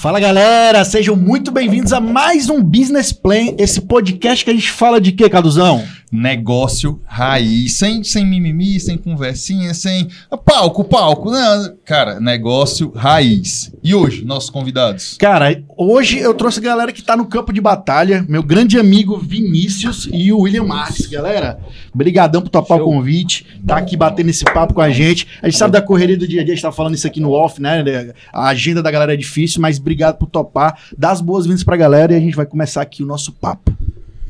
Fala galera, sejam muito bem-vindos a mais um Business Plan, esse podcast que a gente fala de quê, Caduzão? Negócio raiz, sem mimimi, sem conversinha, sem palco, não, cara, negócio raiz. E hoje, nossos convidados? Cara, hoje eu trouxe a galera que tá no campo de batalha, meu grande amigo Vinícius e o William Marques. Galera, brigadão por topar o convite, tá aqui batendo esse papo com a gente. A gente sabe da correria do dia a dia, a gente tá falando isso aqui no off, né? A agenda da galera é difícil, mas obrigado por topar, dá as boas-vindas pra galera e a gente vai começar aqui o nosso papo.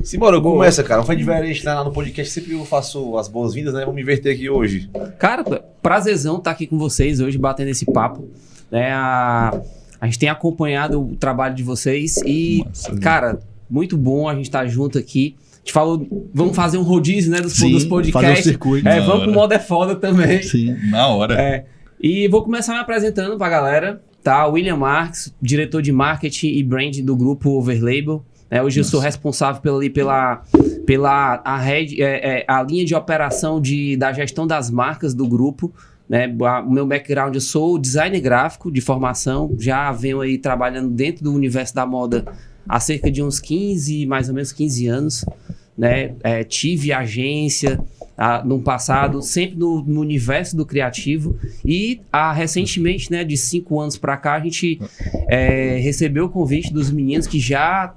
Simbora, começa, cara. Não foi diferente, né? Lá no podcast sempre eu faço as boas-vindas, né? Vamos me inverter aqui hoje. Cara, prazerzão estar aqui com vocês hoje, batendo esse papo. A gente tem acompanhado o trabalho de vocês e, cara, muito bom a gente estar junto aqui. A gente falou, vamos fazer um rodízio, né, dos podcasts. Fazer o circuito. Vamos pro Modo é Foda também. Sim, na hora. E vou começar me apresentando pra galera, tá? William Marques, diretor de marketing e brand do grupo Overlabel. Hoje eu sou responsável pela a linha de operação da gestão das marcas do grupo. Né? O meu background, eu sou designer gráfico de formação, já venho aí trabalhando dentro do universo da moda há cerca de uns mais ou menos 15 anos. Né? Tive agência no passado, sempre no universo do criativo e recentemente, né, de 5 anos para cá, a gente recebeu o convite dos meninos que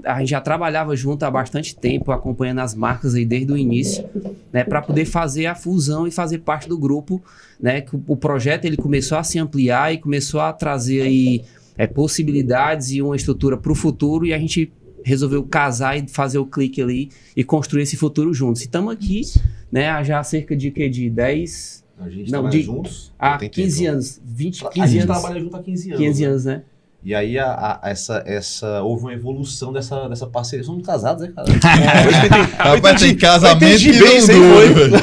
a gente já trabalhava junto há bastante tempo, acompanhando as marcas aí desde o início, né, para poder fazer a fusão e fazer parte do grupo, né, que o projeto ele começou a se ampliar e começou a trazer aí possibilidades e uma estrutura para o futuro e a gente resolveu casar e fazer o clique ali e construir esse futuro juntos. E estamos aqui, né, já há cerca de 10... A gente trabalha juntos? Há 15 anos. 15 a gente anos. trabalha junto há 15 anos. 15 anos, né? E aí houve uma evolução dessa parceria. Somos casados, né, cara? Rapaz, tem casamento que não dura, velho.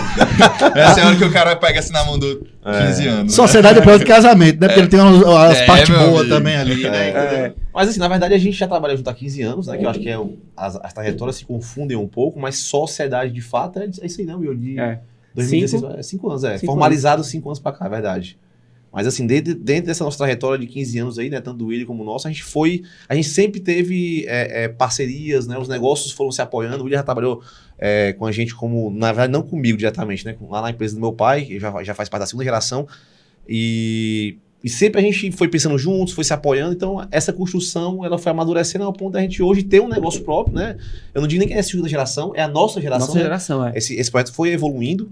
Essa é a hora que o cara pega assim na mão do 15 anos. Sociedade depois do casamento, né? Porque ele tem as partes boas também ali, né? Mas assim, na verdade a gente já trabalha junto há 15 anos, né? Que eu acho que as trajetórias se confundem um pouco, mas sociedade de fato é isso aí, não, meu? De 2016, 5 anos, formalizado 5 anos pra cá, é verdade. Mas assim, dentro dessa nossa trajetória de 15 anos aí, né, tanto do William como o nosso, a gente sempre teve parcerias, né, os negócios foram se apoiando. O William já trabalhou com a gente como, na verdade não comigo diretamente, né, lá na empresa do meu pai, que já faz parte da segunda geração, e sempre a gente foi pensando juntos, foi se apoiando, então essa construção ela foi amadurecendo ao ponto da gente hoje ter um negócio próprio, né? Eu não digo nem que é a segunda geração, é a nossa geração. Nossa geração, Esse projeto foi evoluindo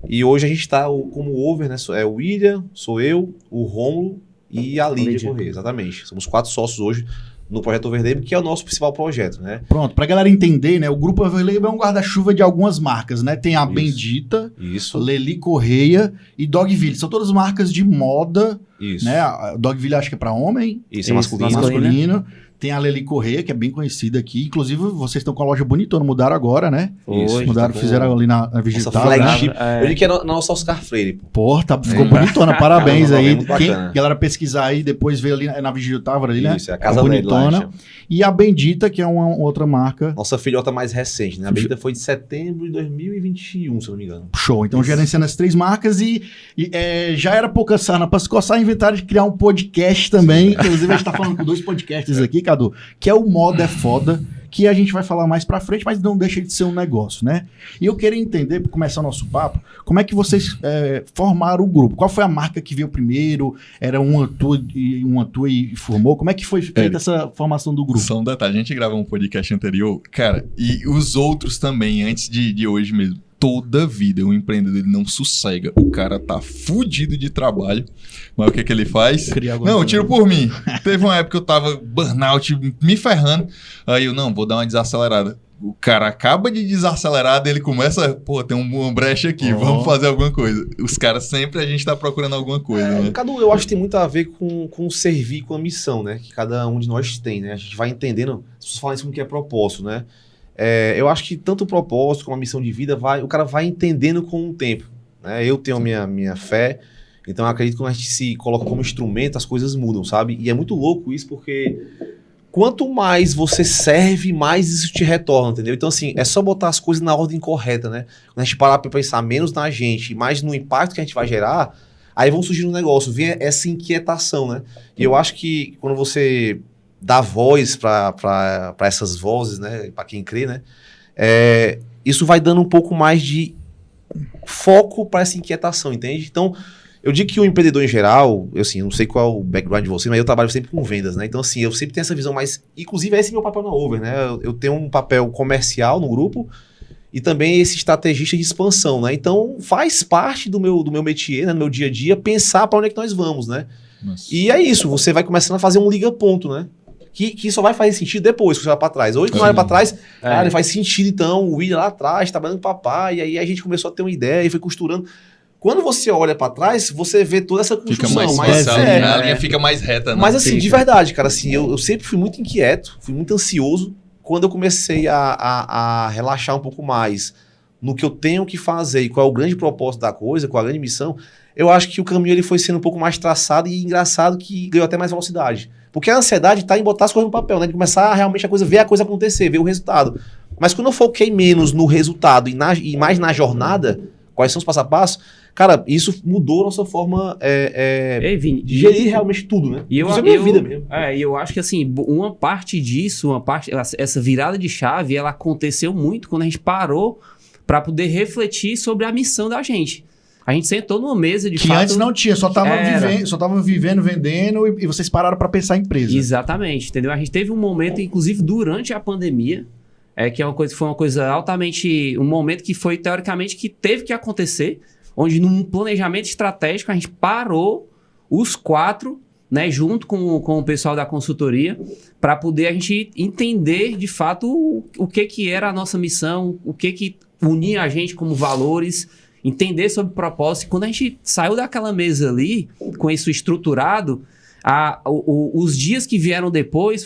e hoje a gente está como over, né? É o William, sou eu, o Rômulo e a Lídia Correia, exatamente. Somos 4 sócios hoje no projeto Overlabel, que é o nosso principal projeto, né? Pronto, pra galera entender, né? O grupo Overlabel é um guarda-chuva de algumas marcas, né? Tem a Bendita, Leli Correia e Dogville. São todas marcas de moda, né? A Dogville acho que é pra homem. Isso, é masculino. Masculino. Tem a Leli Correia, que é bem conhecida aqui. Inclusive, vocês estão com a loja bonitona, mudaram agora, né? Isso. Mudaram, fizeram ali na Vigital. Flagship. Eu digo que é na nossa Oscar Freire. Pô, ficou bonitona, parabéns aí. Quem bacana. Galera pesquisar aí, depois ver ali na Vigital ali, né? Isso, é a casa bonitona. E a Bendita, que é uma outra marca. Nossa filhota mais recente, né? A Bendita foi de setembro de 2021, se eu não me engano. Show. Então, gerenciando as 3 marcas e já era pouca sarna pra se coçar, inventaram de criar um podcast também. Inclusive, a gente tá falando com 2 podcasts aqui, Cadu, que é o Modo é Foda, que a gente vai falar mais pra frente, mas não deixa de ser um negócio, né? E eu queria entender, para começar o nosso papo, como é que vocês formaram o grupo? Qual foi a marca que veio primeiro? Era uma tua e formou? Como é que foi feita essa formação do grupo? Só um detalhe, a gente gravou um podcast anterior, cara, e os outros também, antes de hoje mesmo. Toda vida, o empreendedor ele não sossega. O cara tá fudido de trabalho. Mas o que ele faz? Não, tiro por mim. Teve uma época que eu tava burnout, me ferrando. Aí eu, vou dar uma desacelerada. O cara acaba de desacelerar, ele começa, tem uma brecha aqui, vamos fazer alguma coisa. Os caras sempre, a gente tá procurando alguma coisa, né? Cadu, eu acho que tem muito a ver com servir, com a missão, né? Que cada um de nós tem, né? A gente vai entendendo, as pessoas falam isso como que é propósito, né? Eu acho que tanto o propósito como a missão de vida, o cara vai entendendo com o tempo, né? Eu tenho minha fé, então eu acredito que quando a gente se coloca como instrumento, as coisas mudam, sabe? E é muito louco isso, porque quanto mais você serve, mais isso te retorna, entendeu? Então, assim, é só botar as coisas na ordem correta, né? Quando a gente parar pra pensar menos na gente e mais no impacto que a gente vai gerar, aí vão surgir um negócio, vem essa inquietação, né? E eu acho que quando você dar voz para essas vozes, né? Para quem crê, né? Isso vai dando um pouco mais de foco para essa inquietação, entende? Então, eu digo que o empreendedor em geral, eu não sei qual é o background de você, mas eu trabalho sempre com vendas, né? Então, assim, eu sempre tenho essa visão mais... Inclusive, esse é meu papel na Over, né? Eu tenho um papel comercial no grupo e também esse estrategista de expansão, né? Então, faz parte do meu métier, né? Do meu dia a dia, pensar para onde é que nós vamos, né? Nossa. E é isso, você vai começando a fazer um liga-ponto, né? Que só vai fazer sentido depois que você vai para trás. Hoje, quando olha para trás, cara, faz sentido, então, o William lá atrás, trabalhando com o papai, e aí a gente começou a ter uma ideia e foi costurando... Quando você olha pra trás, você vê toda essa construção. Fica mais fácil, a linha fica mais reta, né? Mas assim, de verdade, cara, assim, eu sempre fui muito inquieto, fui muito ansioso. Quando eu comecei a relaxar um pouco mais no que eu tenho que fazer e qual é o grande propósito da coisa, qual é a grande missão, eu acho que o caminho ele foi sendo um pouco mais traçado e engraçado que ganhou até mais velocidade. Porque a ansiedade tá em botar as coisas no papel, né? De começar a realmente ver a coisa acontecer, ver o resultado. Mas quando eu foquei menos no resultado e mais na jornada, quais são os passo a passo, cara, isso mudou a nossa forma Ei, Vini, de gerir realmente tudo, né? E isso é minha vida mesmo. E eu acho que assim, uma parte disso, essa virada de chave, ela aconteceu muito quando a gente parou para poder refletir sobre a missão da gente. A gente sentou numa mesa de que fato... antes não tinha, só tava vivendo, vendendo e vocês pararam para pensar em empresa. Exatamente, entendeu? A gente teve um momento, inclusive durante a pandemia, que foi uma coisa altamente... Um momento que foi, teoricamente, que teve que acontecer, onde num planejamento estratégico a gente parou os 4, né, junto com o pessoal da consultoria, para poder a gente entender de fato o que era a nossa missão, o que unia a gente como valores, entender sobre propósito. E quando a gente saiu daquela mesa ali, com isso estruturado, os dias que vieram depois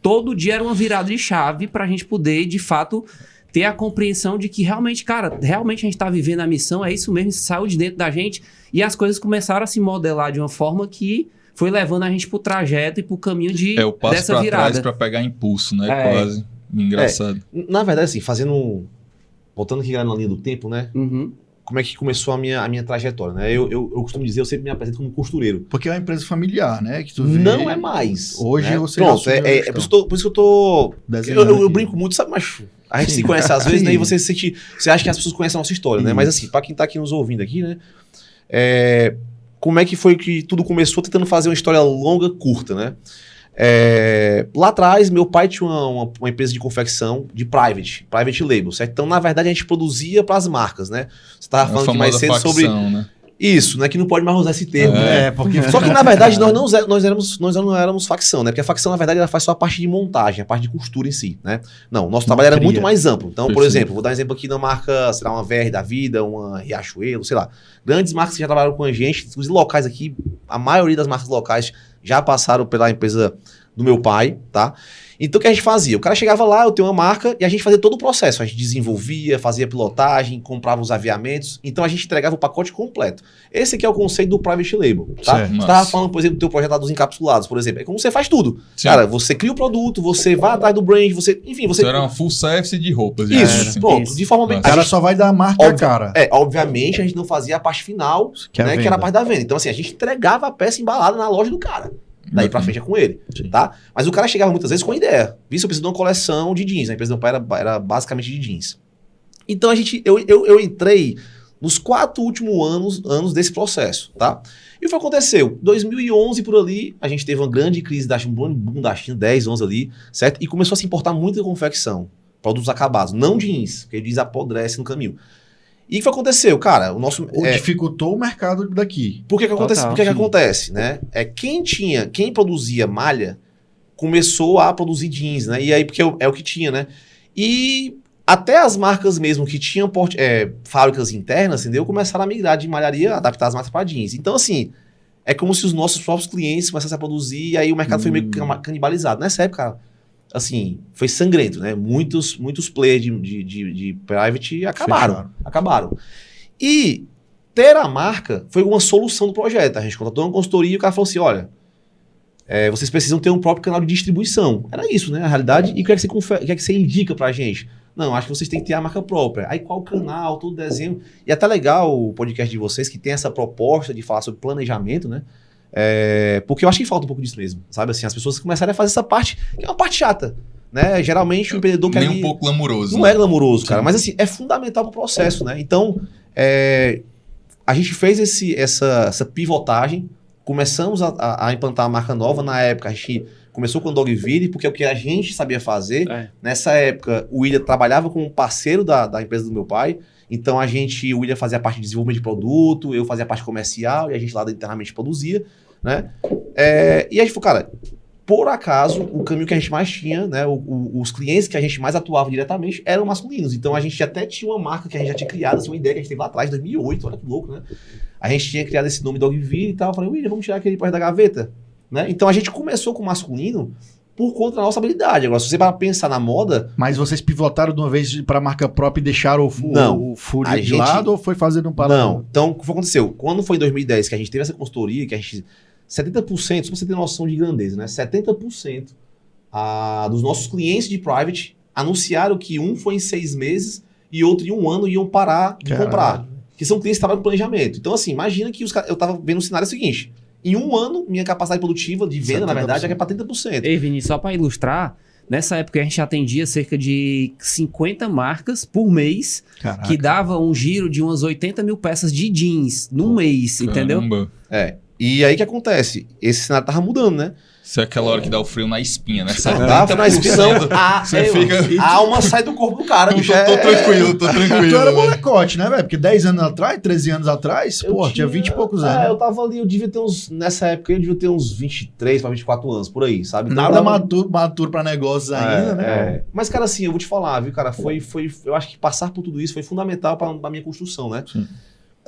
todo dia era uma virada de chave para a gente poder, de fato, ter a compreensão de que realmente, cara, realmente a gente está vivendo a missão, é isso mesmo, isso saiu de dentro da gente e as coisas começaram a se modelar de uma forma que foi levando a gente pro trajeto e pro caminho o passo dessa pra virada. trás para pegar impulso, né? Quase. Engraçado. Na verdade, assim, voltando aqui na linha do tempo, né? Uhum. Como é que começou a minha trajetória, né? Eu costumo dizer, eu sempre me apresento como costureiro. Porque é uma empresa familiar, né? Que tu vê... Não é mais. Hoje né? você... Pronto, por isso que eu tô... Eu brinco muito, sabe, mas a gente se conhece às vezes, né? E você se sente... Você acha que as pessoas conhecem a nossa história, né? Mas assim, pra quem tá aqui nos ouvindo aqui, né? Como é que foi que tudo começou tentando fazer uma história longa, curta, né? Lá atrás, meu pai tinha uma empresa de confecção de private label, certo? Então, na verdade, a gente produzia para as marcas, né? Você estava falando aqui mais cedo facção, sobre... Né? Isso, né? Que não pode mais usar esse termo, né? Porque... Só que, na verdade, nós não éramos facção, né? Porque a facção, na verdade, ela faz só a parte de montagem, a parte de costura em si, né? Não, nosso trabalho era muito mais amplo. Então, por exemplo, vou dar um exemplo aqui da marca, sei lá, uma VR da vida, uma Riachuelo, sei lá. Grandes marcas que já trabalharam com a gente, inclusive locais aqui, a maioria das marcas locais já passaram pela empresa do meu pai, tá? Então, o que a gente fazia? O cara chegava lá, eu tenho uma marca, e a gente fazia todo o processo. A gente desenvolvia, fazia pilotagem, comprava os aviamentos. Então, a gente entregava o pacote completo. Esse aqui é o conceito do private label, tá? Você estava falando, por exemplo, do teu projeto dos encapsulados, por exemplo. É como você faz tudo. Sim. Cara, você cria o produto, você vai atrás do brand, você... Enfim, você... Isso era uma full service de roupas. Isso, pronto. De forma bem... O cara só vai dar a marca cara. Obviamente, a gente não fazia a parte final, que era a parte da venda. Então, assim, a gente entregava a peça embalada na loja do cara. Daí pra frente é com ele, tá? Mas o cara chegava muitas vezes com a ideia. Visto, eu preciso de uma coleção de jeans. A empresa do meu pai era basicamente de jeans. Então eu entrei nos 4 últimos anos desse processo, tá? E o que aconteceu? 2011 por ali, a gente teve uma grande crise um boom da China, 10, 11 ali, certo? E começou a se importar muita confecção, produtos acabados, não jeans, porque jeans apodrece no caminho. E o que aconteceu? Cara, dificultou o mercado daqui. Por que acontece, né? Quem produzia malha começou a produzir jeans, né? E aí, porque é o que tinha, né? E até as marcas mesmo que tinham fábricas internas, entendeu? Começaram a migrar de malharia, adaptar as marcas para jeans. Então, assim, é como se os nossos próprios clientes começassem a produzir e aí o mercado foi meio canibalizado. Nessa época, assim, foi sangrento, né? Muitos players de private acabaram. E ter a marca foi uma solução do projeto. A gente contratou uma consultoria e o cara falou assim, olha, vocês precisam ter um próprio canal de distribuição. Era isso, né? A realidade. E o que é que você indica pra gente? Não, acho que vocês têm que ter a marca própria. Aí qual canal, todo desenho. E é até legal o podcast de vocês que tem essa proposta de falar sobre planejamento, né? Porque eu acho que falta um pouco disso mesmo, sabe? Assim, as pessoas começarem a fazer essa parte, que é uma parte chata, né? Geralmente o empreendedor quer... Nem um pouco glamuroso. Não é glamuroso, cara, mas assim, é fundamental pro processo, né? Então, a gente fez essa pivotagem, começamos a implantar a marca nova. Na época, a gente começou com o Dogville, porque é o que a gente sabia fazer. Nessa época, o William trabalhava como parceiro da empresa do meu pai. Então, o William fazia a parte de desenvolvimento de produto, eu fazia a parte comercial, e a gente lá internamente produzia, né? E a gente falou, cara, por acaso, o caminho que a gente mais tinha, né? Os clientes que a gente mais atuava diretamente eram masculinos. Então, a gente até tinha uma marca que a gente já tinha criado, assim, uma ideia que a gente teve lá atrás, em 2008, olha que louco, né? A gente tinha criado esse nome Dogville e tal. Eu falei, William, vamos tirar aquele depois da gaveta, né? Então, a gente começou com o masculino por conta da nossa habilidade. Agora, se você vai pensar na moda... Mas vocês pivotaram de uma vez para a marca própria e deixaram o Fúria de lado ou foi fazendo um paralelo? Não. Então, o que aconteceu? Quando foi em 2010 que a gente teve essa consultoria, que a gente... 70%, se você tem noção de grandeza, né? 70% dos nossos clientes de private anunciaram que um foi em 6 meses e outro em 1 ano iam parar de comprar. Que são clientes que estavam no planejamento. Então, assim, imagina que eu estava vendo o cenário seguinte. Em 1 ano, minha capacidade produtiva de venda, 70%. Na verdade, já é para 30%. Ei, Vini, só para ilustrar, nessa época a gente atendia cerca de 50 marcas por mês, que dava um giro de umas 80 mil peças de jeans num mês, entendeu? E aí o que acontece? Esse cenário tava mudando, né? Isso é aquela hora que dá o frio na espinha, né? Dá na espinha, não. A alma sai do corpo do cara, bicho. Tô tranquilo. Tu era molecote, né, velho? Porque 10 anos atrás, 13 anos atrás, tinha 20 e poucos anos. Eu tava ali, eu devia ter nessa época, eu devia ter uns 23 para 24 anos, por aí, sabe? Então, nada maduro pra negócios ainda, né? Mas, cara, assim, eu vou te falar, viu, cara? Eu acho que passar por tudo isso foi fundamental pra minha construção, né? Sim.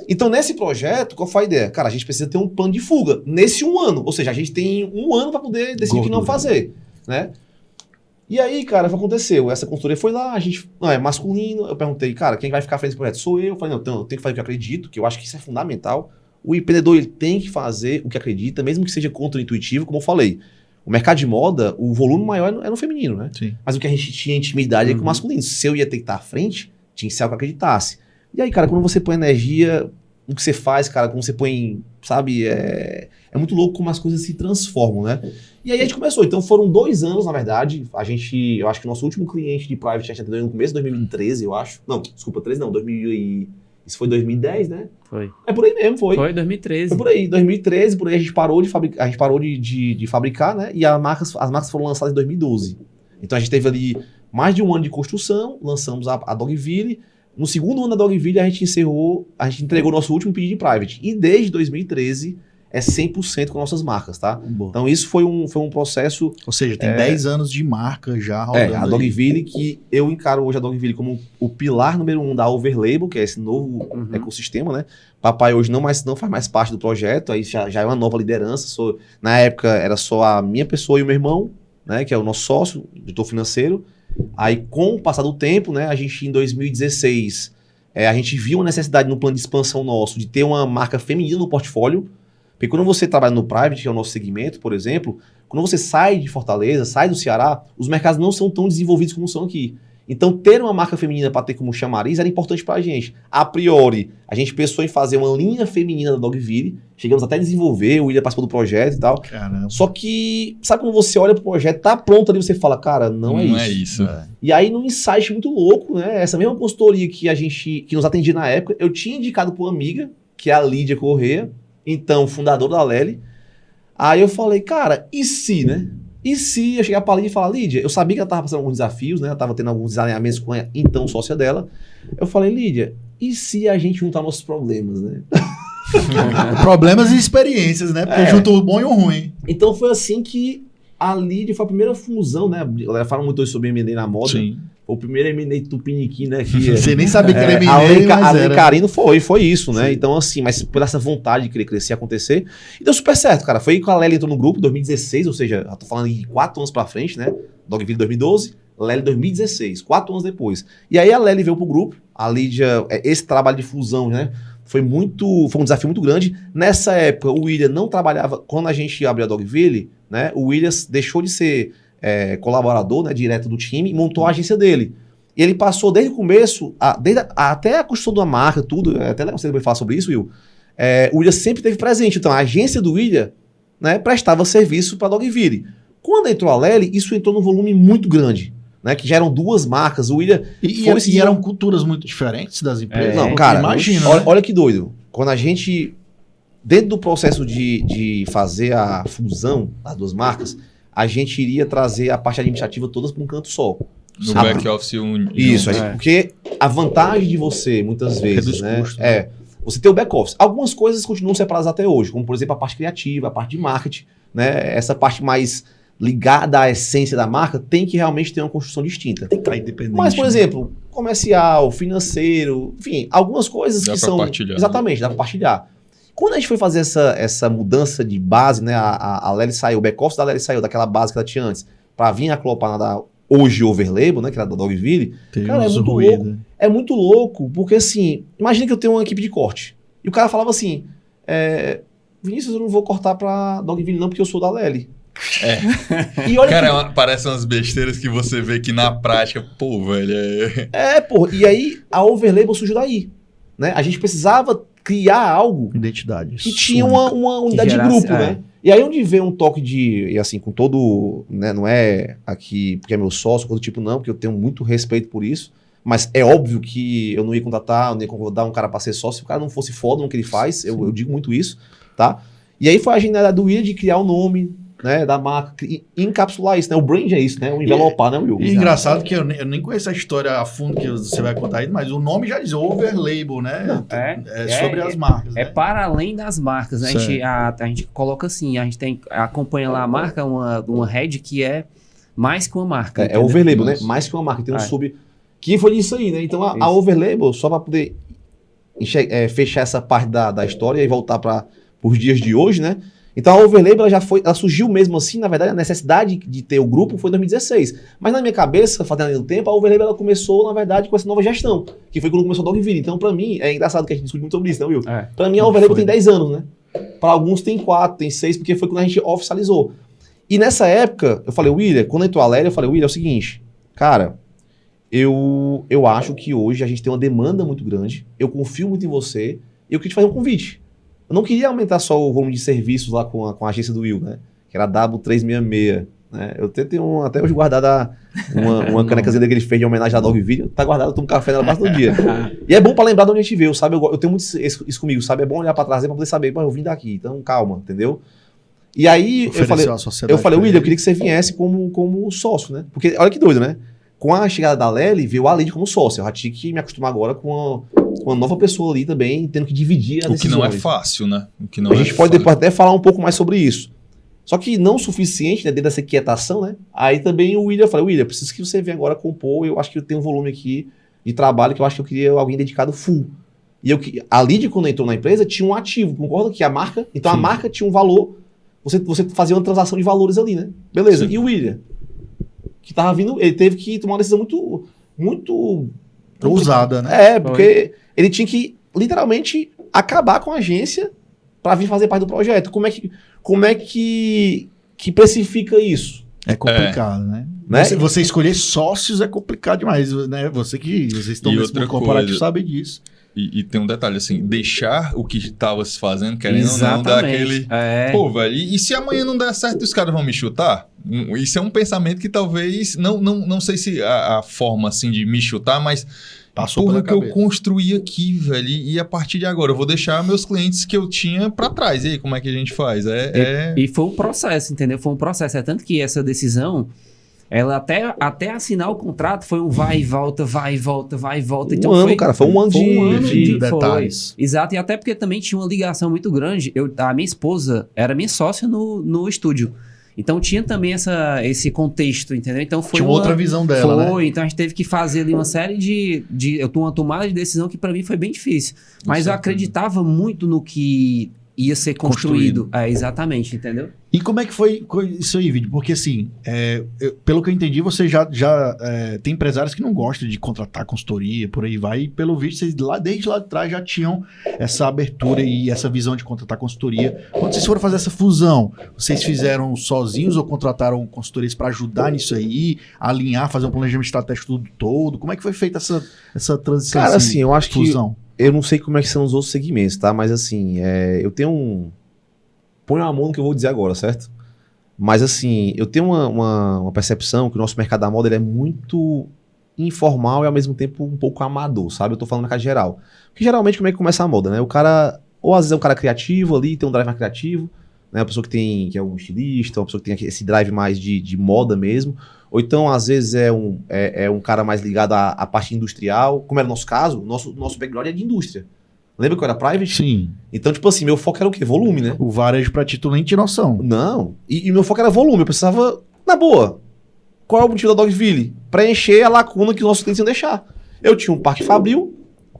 Então, nesse projeto, qual foi a ideia? Cara, a gente precisa ter um plano de fuga nesse 1 ano. Ou seja, a gente tem 1 ano para poder decidir o que não fazer, né? E aí, cara, o que aconteceu? Essa consultoria foi lá, a gente... Não, é masculino. Eu perguntei, cara, quem vai ficar à frente desse projeto? Sou eu. Eu falei, não, então, eu tenho que fazer o que eu acredito, que eu acho que isso é fundamental. O empreendedor, ele tem que fazer o que acredita, mesmo que seja contra-intuitivo, como eu falei. O mercado de moda, o volume maior é no feminino, né? Sim. Mas o que a gente tinha intimidade é com o masculino. Se eu ia ter que estar à frente, tinha que ser algo que eu acreditasse. E aí, cara, quando você põe energia no que você faz, cara, quando você põe, sabe, é muito louco como as coisas se transformam, né? E aí a gente começou. Então foram 2 anos, na verdade. Eu acho que o nosso último cliente de private a gente atendeu no começo de 2013, eu acho. Não, desculpa, 13 não, isso foi 2010, né? Foi. É por aí mesmo, foi. Foi 2013. Foi por aí, 2013, por aí a gente parou de fabricar, né? E as marcas foram lançadas em 2012. Então a gente teve ali mais de 1 ano de construção, lançamos a Dogville. No segundo ano da Dogville, a gente entregou o nosso último pedido de private. E desde 2013, é 100% com nossas marcas, tá? Boa. Então isso foi um processo... Ou seja, tem 10 anos de marca já rodando. A Dogville, que eu encaro hoje a Dogville como o pilar número 1 da Overlabel, que é esse novo ecossistema, né? Papai hoje não faz mais parte do projeto, aí já é uma nova liderança. Na época era só a minha pessoa e o meu irmão, né? Que é o nosso sócio, diretor financeiro. Aí, com o passar do tempo, né, a gente, em 2016, a gente viu uma necessidade no plano de expansão nosso de ter uma marca feminina no portfólio. Porque quando você trabalha no private, que é o nosso segmento, por exemplo, quando você sai de Fortaleza, sai do Ceará, os mercados não são tão desenvolvidos como são aqui. Então, ter uma marca feminina para ter como chamariz era importante para a gente. A priori, a gente pensou em fazer uma linha feminina da Dogville, chegamos até a desenvolver, o William participou do projeto e tal. Caramba. Só que, sabe quando você olha pro projeto, tá pronto ali, você fala, cara, não é isso. Não é isso. E aí, num insight muito louco, né? Essa mesma consultoria que nos atendia na época, eu tinha indicado para uma amiga, que é a Lídia Corrêa, então, fundadora da Lely. Aí eu falei, cara, e se, né? E se eu chegar pra Lídia e falar, Lídia, eu sabia que ela tava passando alguns desafios, né? Ela tava tendo alguns desalinhamentos com a então sócia dela. Eu falei, Lídia, e se a gente juntar nossos problemas, né? Problemas e experiências, né? Porque juntou o bom e o ruim. Então foi assim que a Lídia foi a primeira fusão, né? Ela fala muito sobre M&A na moda. Sim. Foi o primeiro M&A tupiniquim, né? Você nem sabia que era M&A, mas era. Carino foi isso, né? Sim. Então, assim, mas por essa vontade de querer crescer, acontecer. E deu super certo, cara. Foi com a Lely entrou no grupo em 2016, ou seja, já tô falando de 4 anos pra frente, né? Dogville 2012, Lely 2016, 4 anos depois. E aí a Lely veio pro grupo, a Lídia, esse trabalho de fusão, né? Foi um desafio muito grande. Nessa época, o William não trabalhava, quando a gente abriu a Dogville, né? O William deixou de ser colaborador, né, direto do time, e montou a agência dele. E ele passou desde o começo, até a construção da marca, tudo, até você vai falar sobre isso, Will. O William sempre esteve presente. Então, a agência do William né, prestava serviço para a Dogville. Quando entrou a Lely, isso entrou num volume muito grande, né, que já eram 2 marcas. O William... E eram culturas muito diferentes das empresas? Não, cara, imagina. Olha que doido. Quando a gente, dentro do processo de fazer a fusão das 2 marcas, a gente iria trazer a parte administrativa todas para um canto só. No back-office Isso, porque a vantagem de você, muitas vezes, né, custos, você ter o back-office. Algumas coisas continuam separadas até hoje, como, por exemplo, a parte criativa, a parte de marketing, né, essa parte mais ligada à essência da marca, tem que realmente ter uma construção distinta. Tem que estar independente. Mas, por exemplo, comercial, financeiro, enfim, algumas coisas dá que pra são... partilhar, Exatamente, dá para partilhar. Quando a gente foi fazer essa mudança de base, né, a Lely saiu, o back-office da Lely saiu daquela base que ela tinha antes, para vir aclopar na da hoje Overlabel, né, que era da Dogville, cara, é muito louco. É muito louco, porque assim, imagina que eu tenho uma equipe de corte, e o cara falava assim, Vinícius, eu não vou cortar pra Dogville não, porque eu sou da Lely. E olha cara, parece umas besteiras que você vê que na prática, pô, velho... e aí a Overlabel surgiu daí, né? A gente precisava criar algo identidade que tinha uma unidade de grupo, né? E aí onde vê um toque de, e assim, com todo, né, não é aqui porque é meu sócio, todo tipo não, porque eu tenho muito respeito por isso, mas é óbvio que eu não ia contratar, eu não ia concordar um cara pra ser sócio se o cara não fosse foda no que ele faz, eu digo muito isso, tá? E aí foi a genialidade do Will de criar o nome, né, da marca, e encapsular isso, né? O brand é isso, né? O envelopar, né, Will? E engraçado que eu nem conheço a história a fundo que você vai contar aí, mas o nome já diz Overlabel, né? Sobre as marcas. É, né? para além das marcas, né? A gente coloca assim, a gente acompanha lá a marca, uma head que é mais que uma marca. É Overlabel, né? Mais que uma marca. Tem um sub... Que foi isso aí, né? Então a Overlabel, só para poder fechar essa parte da história e voltar para os dias de hoje, né? Então a Overlabel ela surgiu mesmo assim, na verdade a necessidade de ter o grupo foi em 2016. Mas na minha cabeça, fazendo o tempo, a Overlabel ela começou, na verdade, com essa nova gestão, que foi quando começou a Dogville. Então pra mim, é engraçado que a gente discute muito sobre isso, não, Will? Pra mim a Overlabel tem 10 anos, né? Pra alguns tem 4, tem 6, porque foi quando a gente oficializou. E nessa época, eu falei, William, quando entrou a Lélia, eu falei, William, é o seguinte, cara, eu acho que hoje a gente tem uma demanda muito grande, eu confio muito em você, e eu queria te fazer um convite. Eu não queria aumentar só o volume de serviços lá com a agência do Will, né? Que era a W366, né? Eu tenho até hoje guardada uma canecazinha que ele fez de homenagem à Dogville. Tá guardado, eu tomo café nela bastante dia. E é bom pra lembrar de onde a gente veio, sabe? Eu tenho muito isso comigo, sabe? É bom olhar pra trás pra poder saber, eu vim daqui, então calma, entendeu? E aí eu falei, William, eu queria que você viesse como sócio, né? Porque olha que doido, né? Com a chegada da Lely, veio a Lid como sócio. Eu já tinha que me acostumar agora com uma nova pessoa ali também, tendo que dividir as decisões. O que não é fácil, né? A gente pode depois até falar um pouco mais sobre isso. Só que não o suficiente, né, dentro dessa quietação, né? Aí também o William, eu falei, William, preciso que você venha agora compor, eu acho que eu tenho um volume aqui de trabalho que eu acho que eu queria alguém dedicado full. E a Lid, quando entrou na empresa, tinha um ativo, concorda? Que a marca, então Sim. A marca tinha um valor, você fazia uma transação de valores ali, né? Beleza, Sim. E o William? Que tava vindo, ele teve que tomar uma decisão muito ousada, né? Porque ele tinha que literalmente acabar com a agência para vir fazer parte do projeto. Como é que precifica isso? É complicado, né? Você escolher sócios é complicado demais, né? Vocês estão nesse mundo corporativo sabem disso. E tem um detalhe, assim, deixar o que estava se fazendo, querendo ou não, dar aquele... Pô, velho, e se amanhã não der certo, os caras vão me chutar? Isso é um pensamento que talvez... Não sei se a forma, assim, de me chutar, mas... Passou pela cabeça. Eu construí aqui, velho, e a partir de agora eu vou deixar meus clientes que eu tinha pra trás. E aí, como é que a gente faz? E foi um processo, entendeu? Foi um processo. É tanto que essa decisão... Ela até assinar o contrato foi um vai e volta, vai e volta, vai e volta. Então foi um ano de detalhes. Exato, e até porque também tinha uma ligação muito grande. A minha esposa era minha sócia no estúdio. Então tinha também esse contexto, entendeu? Então foi tinha outra visão dela, né? Então a gente teve que fazer ali uma série uma tomada de decisão que para mim foi bem difícil. Mas eu acreditava muito no que ia ser construído. Exatamente, entendeu? E como é que foi isso aí, Vini? Porque assim, pelo que eu entendi, você já tem empresários que não gostam de contratar consultoria, por aí vai, e pelo visto, vocês desde lá de trás já tinham essa abertura e essa visão de contratar consultoria. Quando vocês foram fazer essa fusão, vocês fizeram sozinhos ou contrataram consultorias para ajudar nisso aí, alinhar, fazer um planejamento estratégico todo? Como é que foi feita essa transição? Cara, assim, eu acho fusão? Que eu não sei como é que são os outros segmentos, tá? Mas assim, eu tenho põe a mão no que eu vou dizer agora, certo? Mas assim, eu tenho uma percepção que o nosso mercado da moda ele é muito informal e ao mesmo tempo um pouco amador, sabe? Eu tô falando no mercado geral. Porque geralmente como é que começa a moda, né? O cara, ou às vezes é um cara criativo ali, tem um drive mais criativo, né? Uma pessoa que é um estilista, uma pessoa que tem esse drive mais de moda mesmo. Ou então, às vezes, é um cara mais ligado à parte industrial. Como era o nosso caso, nosso background é de indústria. Lembra que eu era private? Sim. Então, tipo assim, meu foco era o quê? Volume, né? O varejo pra ti, tu nem tinha noção. Não. E meu foco era volume. Eu precisava, na boa, qual é o motivo da Dogville? Preencher a lacuna que os nossos clientes iam deixar. Eu tinha um parque fabril,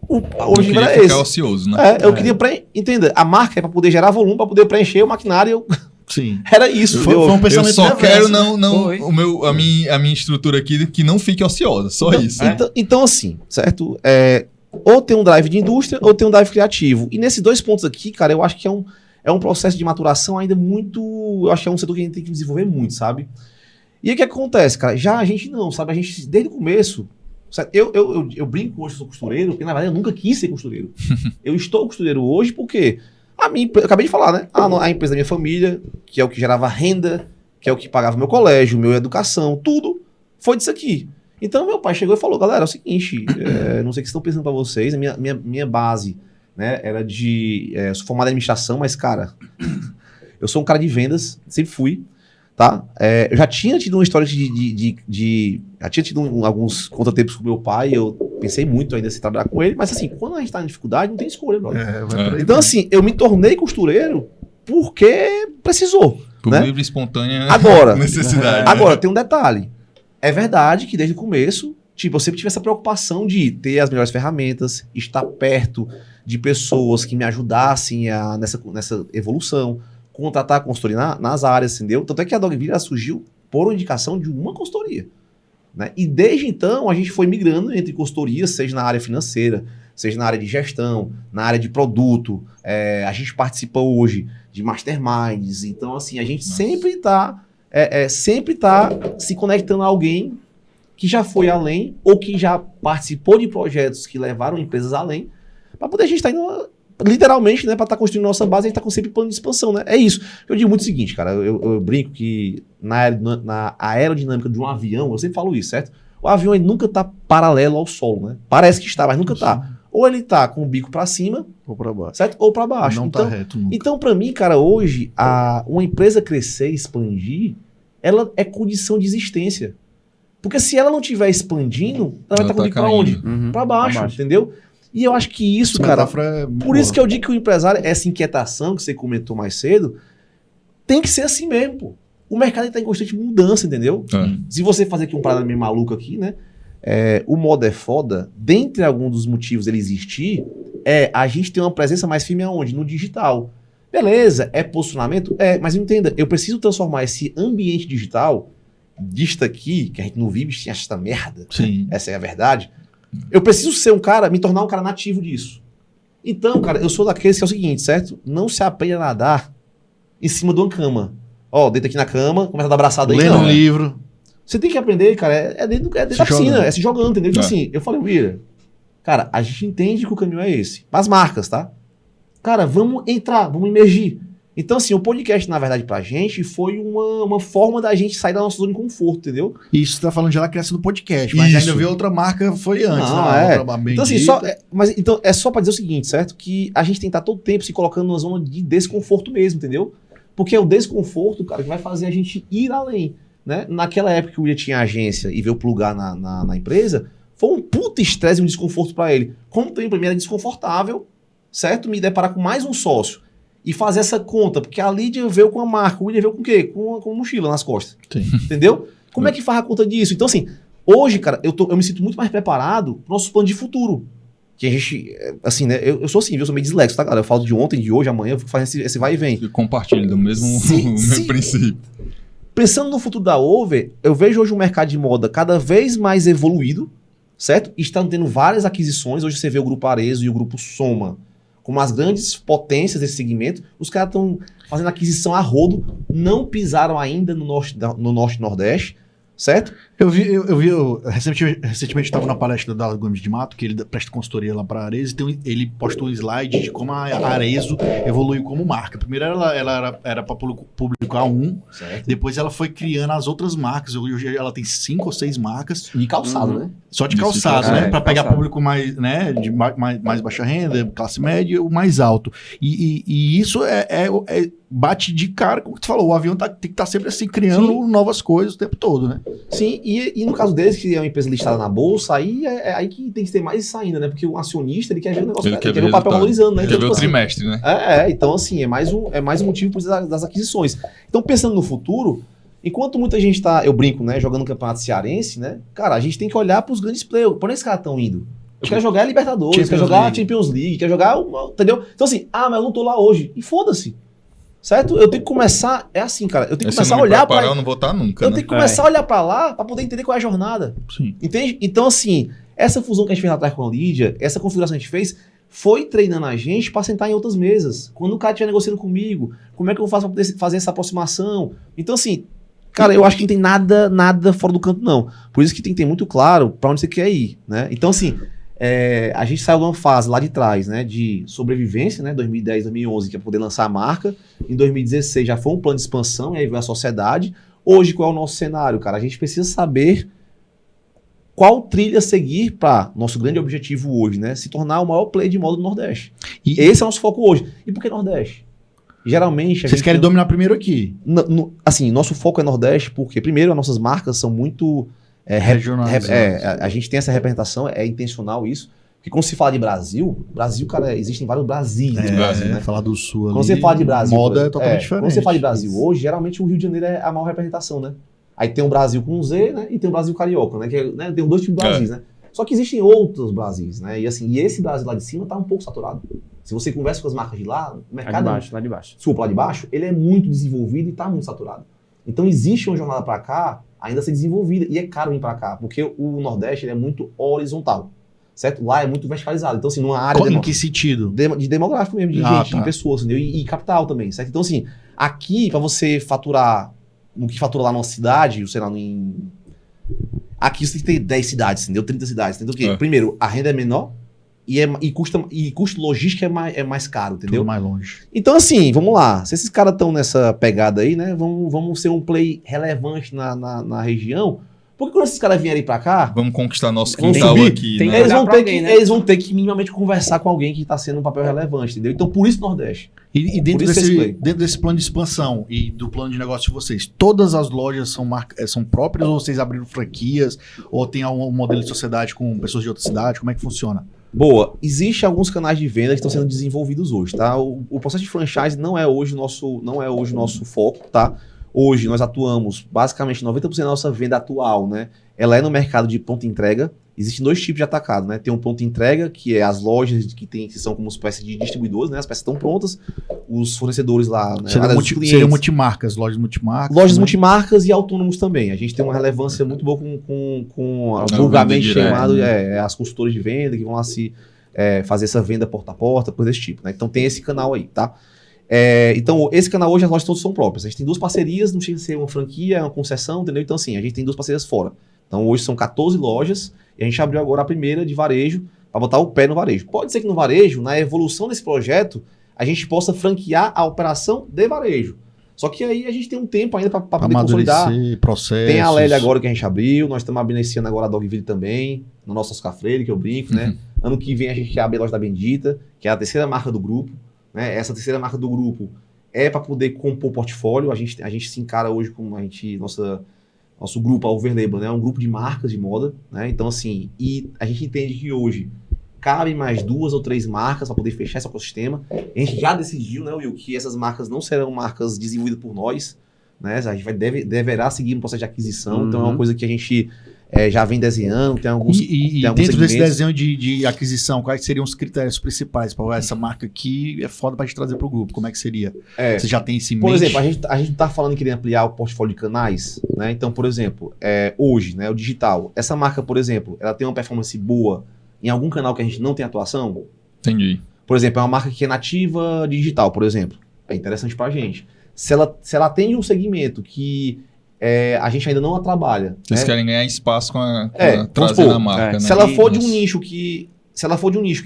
o objetivo era esse. Ficar ocioso, né? Eu queria entenda, a marca é para poder gerar volume, para poder preencher o maquinário. Sim. Era isso. Foi um pensamento eu só reverso, quero né? a minha estrutura aqui que não fique ociosa, só isso. Então, assim, certo? Ou tem um drive de indústria, ou tem um drive criativo. E nesses dois pontos aqui, cara, eu acho que é um processo de maturação ainda muito... Eu acho que é um setor que a gente tem que desenvolver muito, sabe? E aí o que acontece, cara? Já a gente não, sabe? A gente, desde o começo... Certo? Eu brinco hoje que sou costureiro, porque na verdade eu nunca quis ser costureiro. Eu estou costureiro hoje porque... eu acabei de falar, né? A empresa da minha família, que é o que gerava renda, que é o que pagava meu colégio, minha educação, tudo foi disso aqui. Então meu pai chegou e falou, galera, é o seguinte, não sei o que vocês estão pensando pra vocês, a minha base, né, era eu sou formado em administração, mas cara, eu sou um cara de vendas, sempre fui, tá? Eu já tinha tido uma história já tinha tido alguns contratempos com meu pai, eu pensei muito ainda em trabalhar com ele, mas assim, quando a gente tá em dificuldade, não tem escolha, brother. Então assim, eu me tornei costureiro porque precisou. Por né? livre e espontânea necessidade. Agora, tem um detalhe. É verdade que desde o começo, tipo, eu sempre tive essa preocupação de ter as melhores ferramentas, estar perto de pessoas que me ajudassem nessa evolução, contratar consultoria nas áreas, entendeu? Tanto é que a Dogville surgiu por indicação de uma consultoria. Né? E desde então, a gente foi migrando entre consultorias, seja na área financeira, seja na área de gestão, na área de produto. A gente participa hoje de masterminds. Então, assim, a gente sempre está se conectando a alguém que já foi além ou que já participou de projetos que levaram empresas além, para poder a gente estar indo, literalmente, né, para estar construindo nossa base, a gente está com sempre plano de expansão, né? É isso. Eu digo muito o seguinte, cara, eu brinco que na aerodinâmica de um avião, eu sempre falo isso, certo? O avião ele nunca está paralelo ao solo, né? Parece que está, mas nunca está. Ou ele está com o bico para cima, ou para baixo. Certo? Ou para baixo. Não então, tá reto nunca. Então, para mim, cara, hoje, uma empresa crescer, expandir, ela é condição de existência. Porque se ela não estiver expandindo, ela vai estar com o bico para onde? Para baixo, entendeu? E eu acho que isso, cara... Por isso que eu digo que o empresário, essa inquietação que você comentou mais cedo, tem que ser assim mesmo, pô. O mercado está em constante mudança, entendeu? Se você fazer aqui um parada meio maluco aqui, né? O modo é foda, dentre alguns dos motivos ele existir, a gente tem uma presença mais firme aonde? No digital. Beleza, é posicionamento? Mas entenda, eu preciso transformar esse ambiente digital, disto aqui, que a gente não vive, acha esta merda, sim. Essa é a verdade, eu preciso ser me tornar um cara nativo disso. Então, cara, eu sou daqueles que é o seguinte, certo? Não se aprende a nadar em cima de uma cama. Deita aqui na cama, começa a dar abraçada aí. Lendo um livro. Você tem que aprender, cara, é dentro da piscina, se jogando, entendeu? Tipo assim, eu falei, William, cara, a gente entende que o caminho é esse. As marcas, tá? Cara, vamos entrar, vamos emergir. Então, assim, o podcast, na verdade, pra gente, foi uma forma da gente sair da nossa zona de conforto, entendeu? Isso, você tá falando já da criação do podcast, mas ainda veio outra marca, foi antes. Então, assim, então, é só pra dizer o seguinte, certo? Que a gente tem que estar todo tempo se colocando numa zona de desconforto mesmo, entendeu? Porque é o desconforto, cara, que vai fazer a gente ir além. Né? Naquela época que o William tinha agência e veio plugar na empresa, foi um puta estresse e um desconforto para ele. Como também para mim era desconfortável, certo? Me deparar com mais um sócio e fazer essa conta, porque a Lídia veio com a marca, o William veio com o quê? Com uma mochila nas costas. Sim. Entendeu? Como é que faz a conta disso? Então, assim, hoje, cara, eu me sinto muito mais preparado para nossos planos de futuro. Que a gente, assim, né? Eu sou assim, eu sou meio dislexo, tá, cara? Eu falo de ontem, de hoje, amanhã, eu fico fazendo esse vai e vem. E compartilho do mesmo princípio. Pensando no futuro da Over, eu vejo hoje um mercado de moda cada vez mais evoluído, certo? E estão tendo várias aquisições. Hoje você vê o Grupo Arezzo e o Grupo Soma como as grandes potências desse segmento. Os caras estão fazendo aquisição a rodo, não pisaram ainda no norte e nordeste, certo? Recentemente eu estava na palestra da Gomes de Mato, que ele presta consultoria lá para a Arezzo, então ele postou um slide de como a Arezzo evoluiu como marca. Primeiro ela era para publicar Certo. depois ela foi criando as outras marcas. Hoje ela tem 5 ou 6 marcas. E calçado, né? Só de calçado, né? Para pegar público mais, né, de mais baixa renda, classe média, o mais alto. E isso bate de cara com o que tu falou. O avião tem que estar sempre assim, criando novas coisas o tempo todo, né? Sim, e no caso deles, que é uma empresa listada na bolsa, aí é aí que tem que ter mais isso ainda, né? Porque o acionista, ele quer ver o negócio, ele quer ver o papel valorizando, né? Ele quer ver o trimestre, né? Então assim, é mais um motivo das aquisições. Então, pensando no futuro, enquanto muita gente tá, eu brinco, né, jogando no campeonato cearense, né? Cara, a gente tem que olhar pros grandes players. Por onde esses caras estão indo? Eu quero jogar a Libertadores, quero jogar a Champions League, quero jogar, entendeu? Então assim, mas eu não tô lá hoje. E foda-se. Certo? Eu tenho que começar, é assim, cara, eu tenho que começar a olhar para eu não vou estar nunca, eu tenho que começar a olhar para lá para poder entender qual é a jornada. Sim. Entende? Então assim, essa fusão que a gente fez lá atrás com a Lídia, essa configuração que a gente fez, foi treinando a gente para sentar em outras mesas. Quando o cara estiver negociando comigo, como é que eu faço para poder fazer essa aproximação? Então assim, cara, eu acho que não tem nada fora do canto não. Por isso que tem que ter muito claro para onde você quer ir, né? Então assim, a gente saiu de uma fase lá de trás, né, de sobrevivência, né, 2010, 2011, que é poder lançar a marca. Em 2016 já foi um plano de expansão, e aí veio a sociedade. Hoje, qual é o nosso cenário, cara? A gente precisa saber qual trilha seguir para nosso grande objetivo hoje, né, se tornar o maior player de moda do Nordeste. E esse é o nosso foco hoje. E por que Nordeste? Geralmente... Vocês querem dominar primeiro aqui. Assim, nosso foco é Nordeste porque, primeiro, as nossas marcas são muito... a gente tem essa representação, é intencional isso. Porque quando se fala de Brasil, cara, existem vários Brasis no Brasil, né? Falar do Sul ali, quando você fala de Brasil, moda é totalmente diferente. Quando você fala de Brasil hoje, geralmente o Rio de Janeiro é a maior representação, né? Aí tem o Brasil com um Z, né? E tem o Brasil carioca, né? Tem 2 tipos de Brasis, né? Só que existem outros Brasis, né? E assim, esse Brasil lá de cima tá um pouco saturado. Se você conversa com as marcas de lá, o mercado... Lá de baixo. Desculpa, lá de baixo, ele é muito desenvolvido e tá muito saturado. Então existe uma jornada para cá ainda a ser desenvolvida, e é caro vir para cá, porque o Nordeste ele é muito horizontal, certo? Lá é muito verticalizado, então assim, numa área... Em que sentido? De demográfico mesmo, de gente, de pessoas, entendeu? E capital também, certo? Então assim, aqui, para você faturar, no que fatura lá numa cidade, sei lá, aqui você tem que ter 10 cidades, entendeu? 30 cidades, entendeu? Porque, primeiro, a renda é menor, e custo logístico é mais caro, entendeu? Tudo mais longe. Então, assim, vamos lá. Se esses caras estão nessa pegada aí, né? Vamos ser um play relevante na região. Porque quando esses caras vierem pra cá... Vamos conquistar nosso quintal aqui, né? Eles vão ter que minimamente conversar com alguém que tá sendo um papel relevante, entendeu? Então, por isso Nordeste. E dentro desse plano de expansão e do plano de negócio de vocês, todas as lojas são próprias ou vocês abriram franquias? Ou tem algum modelo de sociedade com pessoas de outra cidade? Como é que funciona? Boa. Existem alguns canais de venda que estão sendo desenvolvidos hoje, tá? O processo de franchise não é hoje o nosso foco, tá? Hoje nós atuamos, basicamente 90% da nossa venda atual, né? Ela é no mercado de pronta entrega. Existem 2 tipos de atacado, né? Tem um pronto entrega, que é as lojas que são como uma espécie de distribuidores, né? As peças estão prontas, os fornecedores lá, né? Seriam multimarcas, lojas multimarcas. Lojas multimarcas e autônomos também. A gente tem uma relevância muito boa com vulgarmente chamado as consultoras de venda, que vão lá fazer essa venda porta a porta, coisa desse tipo, né? Então tem esse canal aí, tá? Então, esse canal hoje as lojas todas são próprias. A gente tem 2 parcerias, não chega a ser uma franquia, é uma concessão, entendeu? Então, assim, a gente tem 2 parcerias fora. Então, hoje são 14 lojas e a gente abriu agora a primeira de varejo para botar o pé no varejo. Pode ser que no varejo, na evolução desse projeto, a gente possa franquear a operação de varejo. Só que aí a gente tem um tempo ainda para poder consolidar. Processos. Tem a Lélia agora que a gente abriu, nós estamos abrindo esse ano agora a Dogville também, no nosso Oscar Freire, que eu brinco, né? Ano que vem a gente abre a loja da Bendita, que é a 3ª marca do grupo, né? Essa 3ª marca do grupo é para poder compor o portfólio. A gente se encara hoje como nosso grupo, a Overlabel, né? É um grupo de marcas de moda, né? Então, assim, e a gente entende que hoje cabe mais 2 ou 3 marcas para poder fechar esse ecossistema. A gente já decidiu, né, Will, que essas marcas não serão marcas desenvolvidas por nós, né? A gente deverá seguir um processo de aquisição, então é uma coisa que a gente já vem desenhando, tem alguns dentro desse desenho de aquisição, quais seriam os critérios principais para essa marca aqui é foda para a gente trazer para o grupo? Como é que seria? Você já tem isso em mente? Por exemplo, a gente está falando em querer ampliar o portfólio de canais, né? Então, por exemplo, hoje, né, o digital, essa marca, por exemplo, ela tem uma performance boa em algum canal que a gente não tem atuação? Entendi. Por exemplo, é uma marca que é nativa digital, por exemplo. É interessante para a gente. Se ela tem um segmento que a gente ainda não a trabalha. Vocês querem ganhar espaço com vamos trazendo supor, a marca, né? Se ela for de um nicho que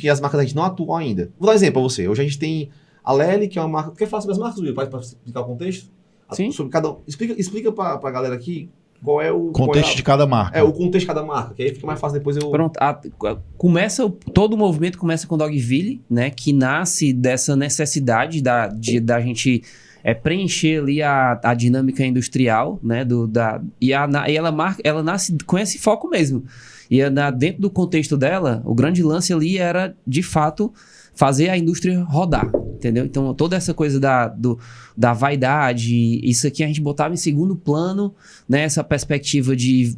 as marcas da gente não atuam ainda. Vou dar um exemplo pra você. Hoje a gente tem a Lely, que é uma marca... Quer falar sobre as marcas, Will? Para explicar o contexto? Sim. Sobre cada um. Explica pra galera aqui qual é o... Contexto de cada marca. o contexto de cada marca, que aí fica mais fácil depois eu... Pronto, todo o movimento começa com Dogville, né? Que nasce dessa necessidade da gente preencher ali a dinâmica industrial, né? E ela nasce com esse foco mesmo. E dentro do contexto dela, o grande lance ali era, de fato, fazer a indústria rodar, entendeu? Então, toda essa coisa da vaidade, isso aqui a gente botava em segundo plano, né? Essa perspectiva de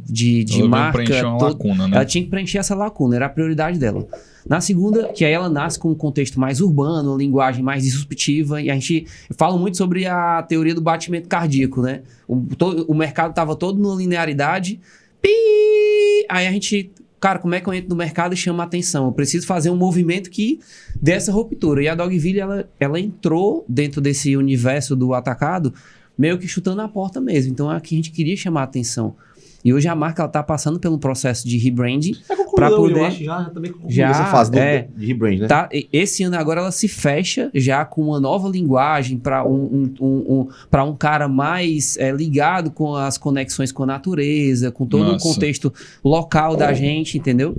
marca. Preencher uma lacuna, né? Ela tinha que preencher essa lacuna, era a prioridade dela. Na segunda, que aí ela nasce com um contexto mais urbano, uma linguagem mais disruptiva, e a gente fala muito sobre a teoria do batimento cardíaco, né? O mercado estava todo numa linearidade, aí a gente... Cara, como é que eu entro no mercado e chamo a atenção? Eu preciso fazer um movimento que dê essa ruptura. E a Dogville, ela entrou dentro desse universo do atacado meio que chutando a porta mesmo. Então, aqui a gente queria chamar a atenção. E hoje a marca está passando pelo processo de rebranding para poder... Eu acho já também concluiu essa fase de rebrand, né? Tá, esse ano agora ela se fecha já com uma nova linguagem para um cara mais ligado com as conexões com a natureza, com todo o contexto local da gente, entendeu?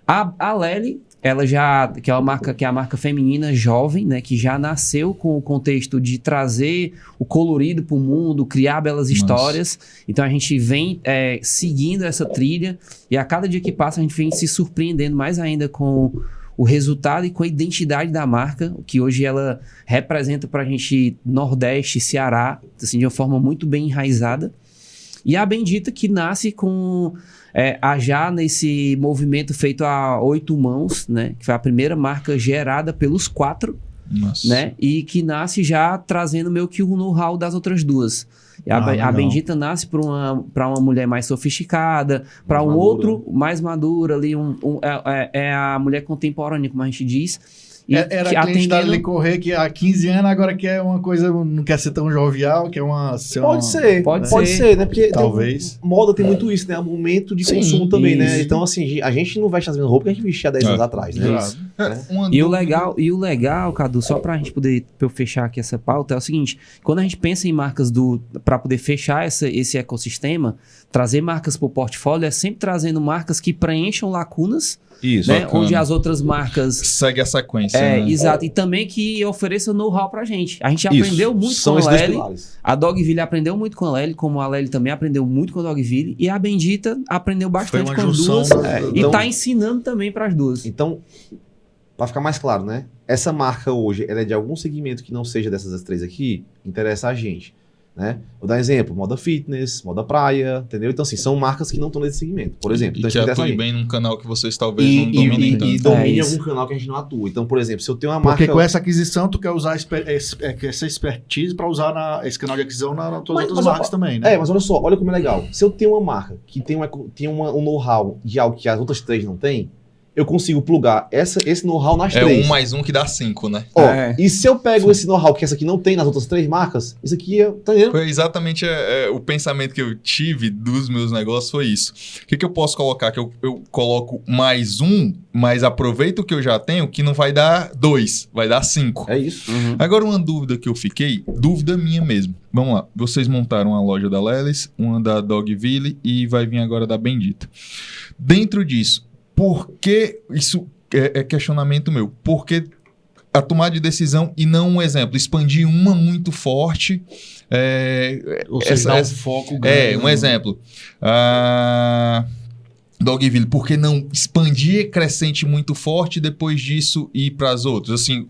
A Lely, ela já, que é a marca feminina jovem, né, que já nasceu com o contexto de trazer o colorido para o mundo, criar belas histórias. Então a gente vem seguindo essa trilha e a cada dia que passa a gente vem se surpreendendo mais ainda com o resultado e com a identidade da marca, que hoje ela representa para a gente Nordeste, Ceará, assim, de uma forma muito bem enraizada. E a Bendita, que nasce com... já nesse movimento feito a 8 mãos, né? Que foi a primeira marca gerada pelos 4, né? E que nasce já trazendo meio que o know-how das outras duas. A Bendita nasce para uma mulher mais sofisticada, para outro mais madura ali, é a mulher contemporânea, como a gente diz. Era a cliente da Lely Corrêa que há 15 anos agora quer uma coisa, não quer ser tão jovial, quer Pode ser, né? Porque talvez. Moda tem muito isso, né? É um momento de consumo também, né? Então, assim, a gente não veste as mesmas roupas que a gente vestia há 10 anos atrás, né? E o legal, Cadu, só pra gente poder pra eu fechar aqui essa pauta, é o seguinte: quando a gente pensa em marcas pra poder fechar esse ecossistema, trazer marcas pro portfólio é sempre trazendo marcas que preencham lacunas. Isso, né? Onde as outras marcas... Segue a sequência, né? Exato. E também que ofereça know-how pra gente. A gente aprendeu muito com a Lely. A Dogville aprendeu muito com a Lely, como a Lely também aprendeu muito com a Dogville. E a Bendita aprendeu bastante com as duas. E tá ensinando também pras duas. Então, pra ficar mais claro, né? Essa marca hoje, ela é de algum segmento que não seja dessas 3 aqui, interessa a gente. Né? Vou dar um exemplo, moda fitness, moda praia, entendeu? Então, assim, são marcas que não estão nesse segmento, por exemplo. Então, que atue bem num canal que vocês talvez não dominem tanto. E domine algum canal que a gente não atua. Então, por exemplo, se eu tenho uma marca... Porque com essa aquisição, tu quer usar essa expertise para usar esse canal de aquisição nas tuas outras marcas também, né? Mas olha só, olha como é legal. Se eu tenho uma marca que tem um know-how de algo que as outras 3 não têm, eu consigo plugar esse know-how nas 3. 1 mais 1 que dá 5, né? E se eu pego esse know-how que essa aqui não tem nas outras 3 marcas, isso aqui tá entendendo? Foi exatamente o pensamento que eu tive dos meus negócios, foi isso. O que eu posso colocar? Que eu coloco mais 1, mas aproveito o que eu já tenho, que não vai dar 2, vai dar 5. É isso. Agora, uma dúvida que eu fiquei, dúvida minha mesmo. Vamos lá, vocês montaram a loja da Lely's, uma da Dogville e vai vir agora da Bendita. Dentro disso, por que isso é questionamento meu? Por que a tomada de decisão e não um exemplo? Expandir uma muito forte. Ou seja, dar um foco grande. Um exemplo. Dogville, por que não expandir crescente muito forte e depois disso ir para as outras? Assim,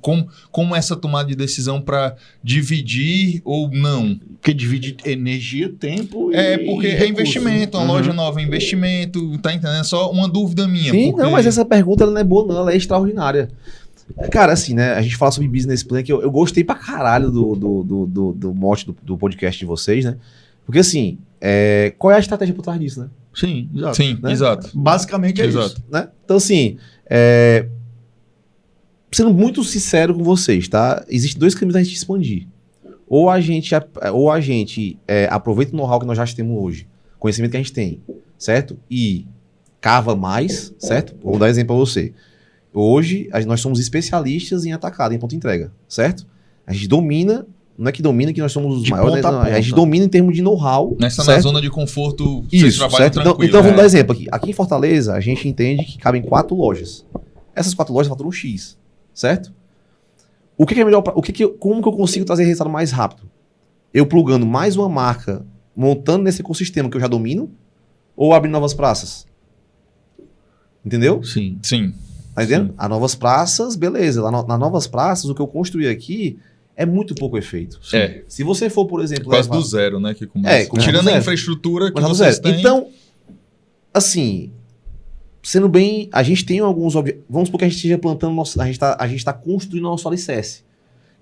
como essa tomada de decisão para dividir ou não? Porque divide energia, tempo porque é investimento, uma loja nova é investimento, tá entendendo? É só uma dúvida minha. Sim, não, mas essa pergunta ela não é boa não, ela é extraordinária. Cara, assim, né, a gente fala sobre business plan, que eu gostei pra caralho do mote do podcast de vocês, né? Porque assim, qual é a estratégia por trás disso, né? Sim, exato. Sim, né? exato. Basicamente é isso. Né? Então, assim, sendo muito sincero com vocês, tá? Existem 2 caminhos da gente expandir. ou a gente aproveita o know-how que nós já temos hoje, conhecimento que a gente tem, certo? E cava mais, certo? Vou dar um exemplo para você. Hoje, nós somos especialistas em atacado, em ponto de entrega, certo? A gente domina, não é que domina que nós somos os De maiores, ponta a não, a gente ponta. domina em termos de know-how. Nessa certo? na zona de conforto, vocês Isso, trabalham certo? tranquilo. Então vamos né? dar exemplo aqui. Aqui em Fortaleza, a gente entende que cabem 4 lojas. Essas 4 lojas faturam X, certo? O que é melhor? Como que eu consigo trazer resultado mais rápido? Eu plugando mais uma marca, montando nesse ecossistema que eu já domino, ou abrindo novas praças? Entendeu? Sim. Sim. Tá entendendo? Sim. As novas praças, beleza. Lá nas novas praças, o que eu construí aqui é muito pouco efeito. É. Se você for, por exemplo... Quase levar- do zero, né? Que começa. começa Tirando do a zero. infraestrutura que Mas tá do vocês zero. têm. Então, assim, sendo bem, a gente tem alguns vamos supor que a gente esteja plantando, a gente tá construindo nosso alicerce.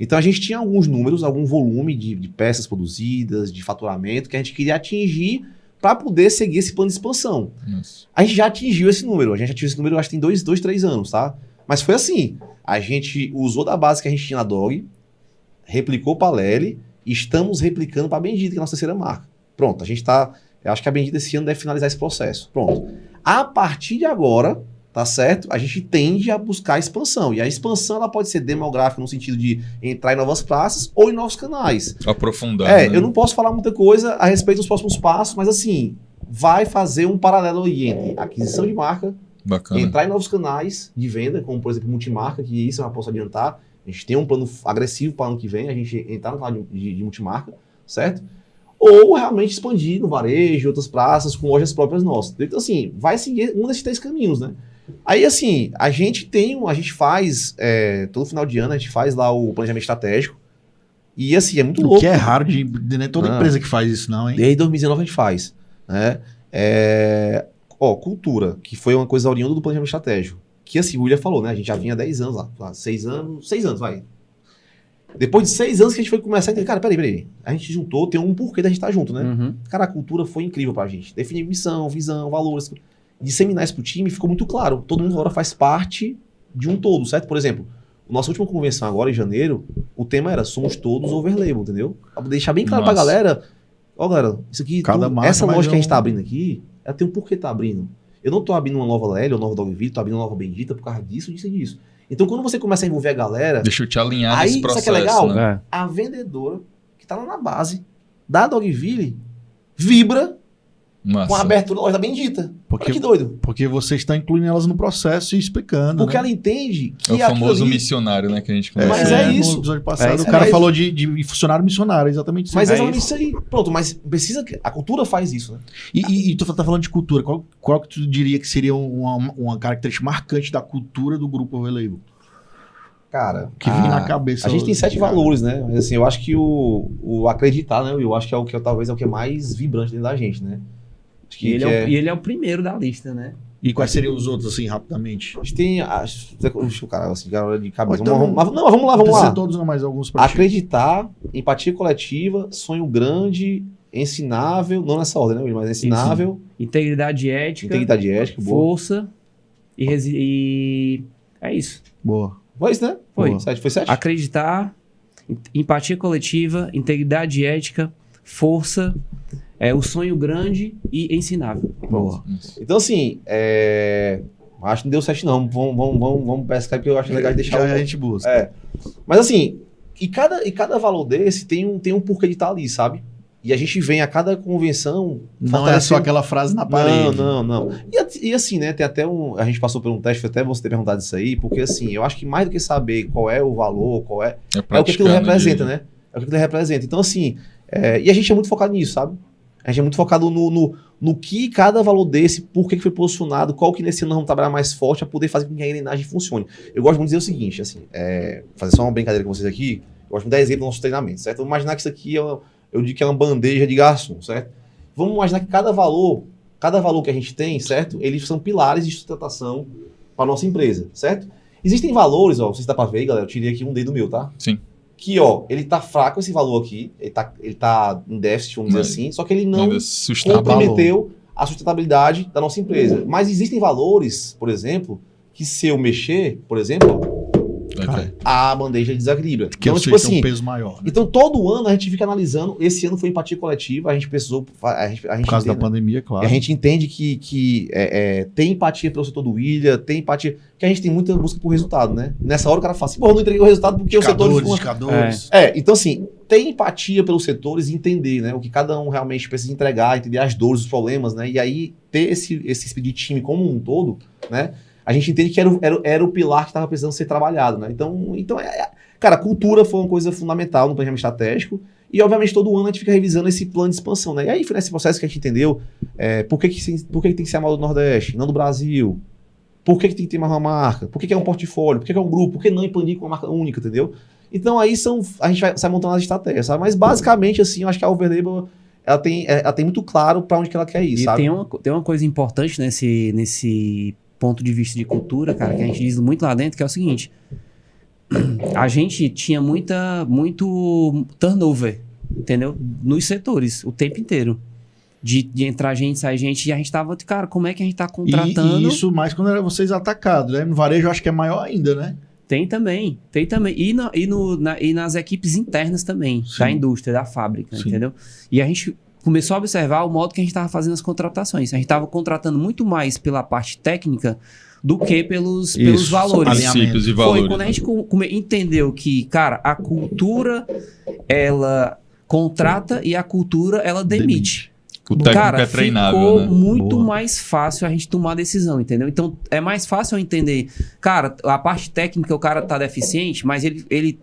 Então a gente tinha alguns números, algum volume de peças produzidas, de faturamento, que a gente queria atingir para poder seguir esse plano de expansão. Nossa. A gente já atingiu esse número, acho que tem 3 anos, tá? Mas foi assim, a gente usou da base que a gente tinha na Dog, replicou para a Lely, e estamos replicando para a Bendita, que é a nossa terceira marca. Pronto, eu acho que a Bendita esse ano deve finalizar esse processo. Pronto. A partir de agora, tá certo? A gente tende a buscar expansão. E a expansão ela pode ser demográfica no sentido de entrar em novas praças ou em novos canais. Aprofundar. né? Eu não posso falar muita coisa a respeito dos próximos passos, mas assim, vai fazer um paralelo aí entre aquisição de marca, Bacana. entrar em novos canais de venda, como por exemplo multimarca, que isso eu já posso adiantar. A gente tem um plano agressivo para o ano que vem, a gente entrar no canal de multimarca, certo? Ou realmente expandir no varejo, outras praças, com lojas próprias nossas. Então assim, vai seguir um desses 3 caminhos, né? Aí, assim, a gente faz, todo final de ano, a gente faz lá o planejamento estratégico. E, assim, é muito O louco. que é raro de nem toda Não. empresa que faz isso, não, hein? Desde 2019 a gente faz. Né? Cultura, que foi uma coisa oriunda do planejamento estratégico. Que, assim, o William falou, né? A gente já vinha há 10 anos lá. 6 anos, vai. Depois de 6 anos que a gente foi começar a entender, cara, peraí. A gente juntou, tem um porquê da gente estar junto, né? Uhum. Cara, a cultura foi incrível pra gente. Definir missão, visão, valores. Disseminar isso pro time ficou muito claro. Todo mundo agora faz parte de um todo, certo? Por exemplo, nossa última convenção agora, em janeiro, o tema era Somos Todos Overlabel, entendeu? Pra deixar bem claro pra Nossa. galera, galera, isso aqui, Cada marca essa mais loja que a gente um. tá abrindo aqui, ela tem um porquê tá abrindo. Eu não tô abrindo uma nova Lely, uma nova Dogville, tô abrindo uma nova Bendita por causa disso, disso e disso. Então, quando você começa a envolver a galera, Deixa eu te alinhar Aí, nesse sabe processo. que é legal? Né? a vendedora que tá lá na base da Dogville vibra Massa. com a abertura da loja da Bendita. Porque, Olha que doido. porque você está incluindo elas no processo e explicando. Porque né? ela entende que É o aquilo famoso ali- missionário, né? Que a gente Mas conhece. é no isso. episódio passado, isso. o cara É falou de funcionário missionário, exatamente isso. Mas é É exatamente isso. isso aí. Pronto, mas precisa que a cultura faz isso, né? E tu tá falando de cultura. Qual que tu diria que seria uma característica marcante da cultura do grupo Overlabel? Cara, Que vem na cabeça. A gente tem 7 cara. valores, né? Mas assim, eu acho que o acreditar, né? Eu acho que é o que talvez é o que é mais vibrante dentro da gente, né? Acho que E ele é o primeiro da lista, né? E quais seriam os outros, assim, rapidamente? a gente tem. Deixa o cara assim, cara de cabeça. Então, Vamos lá. Precisa ser todos, não, mais alguns pra ti. Acreditar, empatia coletiva, sonho grande, ensinável, não nessa ordem, né, William? Mas ensinável, Integridade ética, integridade ética, boa. força e é isso. Boa. Foi isso, né? Foi. Boa. 7, foi 7? Acreditar, empatia coletiva, integridade ética, força, o sonho grande e ensinável. Boa. Então, assim, acho que não deu 7 não. Vamos pescar porque eu acho legal de deixar Já a gente busca. Mas assim, e cada valor desse tem um porquê de estar ali, sabe? E a gente vem a cada convenção... Não é só fortalecendo- aquela frase na parede. Não. E assim, né, tem até a gente passou por um teste, foi até você ter perguntado isso aí, porque assim, eu acho que mais do que saber qual é o valor, é o que aquilo representa, né? É o que aquilo representa. Então assim, e a gente é muito focado nisso, sabe? A gente é muito focado no que cada valor desse, por que foi posicionado, qual que nesse ano nós vamos trabalhar mais forte para poder fazer com que a engrenagem funcione. Eu gosto muito de dizer o seguinte, assim, fazer só uma brincadeira com vocês aqui, eu gosto muito de dar exemplo do nosso treinamento, certo? Vamos imaginar que isso aqui eu digo que é uma bandeja de garçom, certo? Vamos imaginar que cada valor que a gente tem, certo? Eles são pilares de sustentação para nossa empresa, certo? Existem valores, ó, não sei se dá para ver aí, galera, eu tirei aqui um dedo meu, tá? Sim. Que, ó, ele tá fraco esse valor aqui, ele tá em déficit, vamos dizer assim, só que ele não Ainda sustenta. comprometeu a sustentabilidade da nossa empresa. Mas existem valores, por exemplo, que se eu mexer, por exemplo, ó, a bandeja desequilibra. Que então, tipo assim, um peso maior. Né? Então, todo ano a gente fica analisando. Esse ano foi empatia coletiva, a gente precisou. A gente por causa da pandemia, claro. A gente entende que tem empatia pelo setor do William, tem empatia. Porque a gente tem muita busca por resultado, né? Nessa hora o cara fala assim, pô, eu não entreguei o resultado porque o setor. Indicadores. Então, assim, tem empatia pelos setores e entender, né? O que cada um realmente precisa entregar, entender as dores, os problemas, né? E aí, ter esse espírito de time como um todo, né? A gente entende que era o pilar que estava precisando ser trabalhado, né? Então, cara, cultura foi uma coisa fundamental no planejamento estratégico e, obviamente, todo ano a gente fica revisando esse plano de expansão, né? E aí foi nesse processo que a gente entendeu por que tem que ser a moda do Nordeste, não do Brasil, por que tem que ter mais uma marca, por que é um portfólio, por que é um grupo, por que não expandir com uma marca única, entendeu? Então, aí a gente sai montando as estratégias, sabe? Mas, basicamente, assim, eu acho que a Overlabel, ela tem muito claro para onde que ela quer ir, sabe? Tem uma coisa importante nesse ponto de vista de cultura, cara, que a gente diz muito lá dentro, que é o seguinte: a gente tinha muito turnover, entendeu? Nos setores, o tempo inteiro. De entrar gente, sair gente, e a gente tava, cara, como é que a gente tá contratando? E isso mais quando era vocês atacados, né? No varejo eu acho que é maior ainda, né? Tem também. E nas equipes internas também, da indústria, da fábrica, entendeu? E a gente começou a observar o modo que a gente estava fazendo as contratações. A gente estava contratando muito mais pela parte técnica do que pelos valores. Princípios e valores. Foi quando a gente entendeu que, cara, a cultura, ela contrata e a cultura, ela demite. O técnico é treinável, ficou né? muito mais fácil a gente tomar a decisão, entendeu? Então, é mais fácil eu entender. Cara, a parte técnica, o cara tá deficiente, mas ele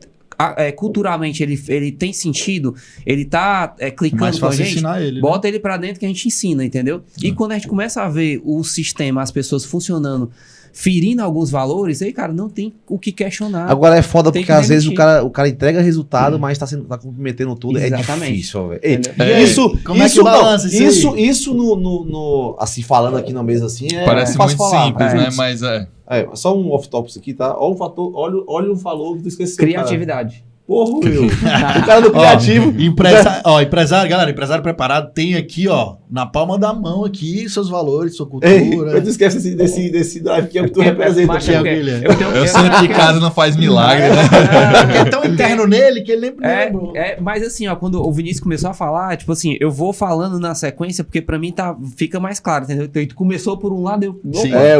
culturalmente ele tem sentido, ele tá clicando com a gente, ensinar ele, bota ele pra dentro que a gente ensina, entendeu? E quando a gente começa a ver o sistema, as pessoas funcionando, ferindo alguns valores, aí, cara, não tem o que questionar. Agora é foda porque às vezes o cara entrega resultado, mas tá comprometendo tudo. Exatamente. É difícil, velho. Como é que balança Isso no assim, falando aqui na mesa assim, parece muito simples, né? Mas só um off-topic aqui, tá? Olha o fator, olha o valor que tu esqueceu. Criatividade. Cara. Porra, meu. O cara do criativo. Empresário, galera, empresário preparado tem aqui, ó, na palma da mão aqui, seus valores, sua cultura. Ei, tu esquece desse drive que é o que tu representa. Eu santo de casa não faz milagre, né? É tão interno nele que ele nem lembra. Mas assim, ó, quando o Vinícius começou a falar, tipo assim, eu vou falando na sequência, porque pra mim fica mais claro, entendeu? Então, tu começou por um lado, eu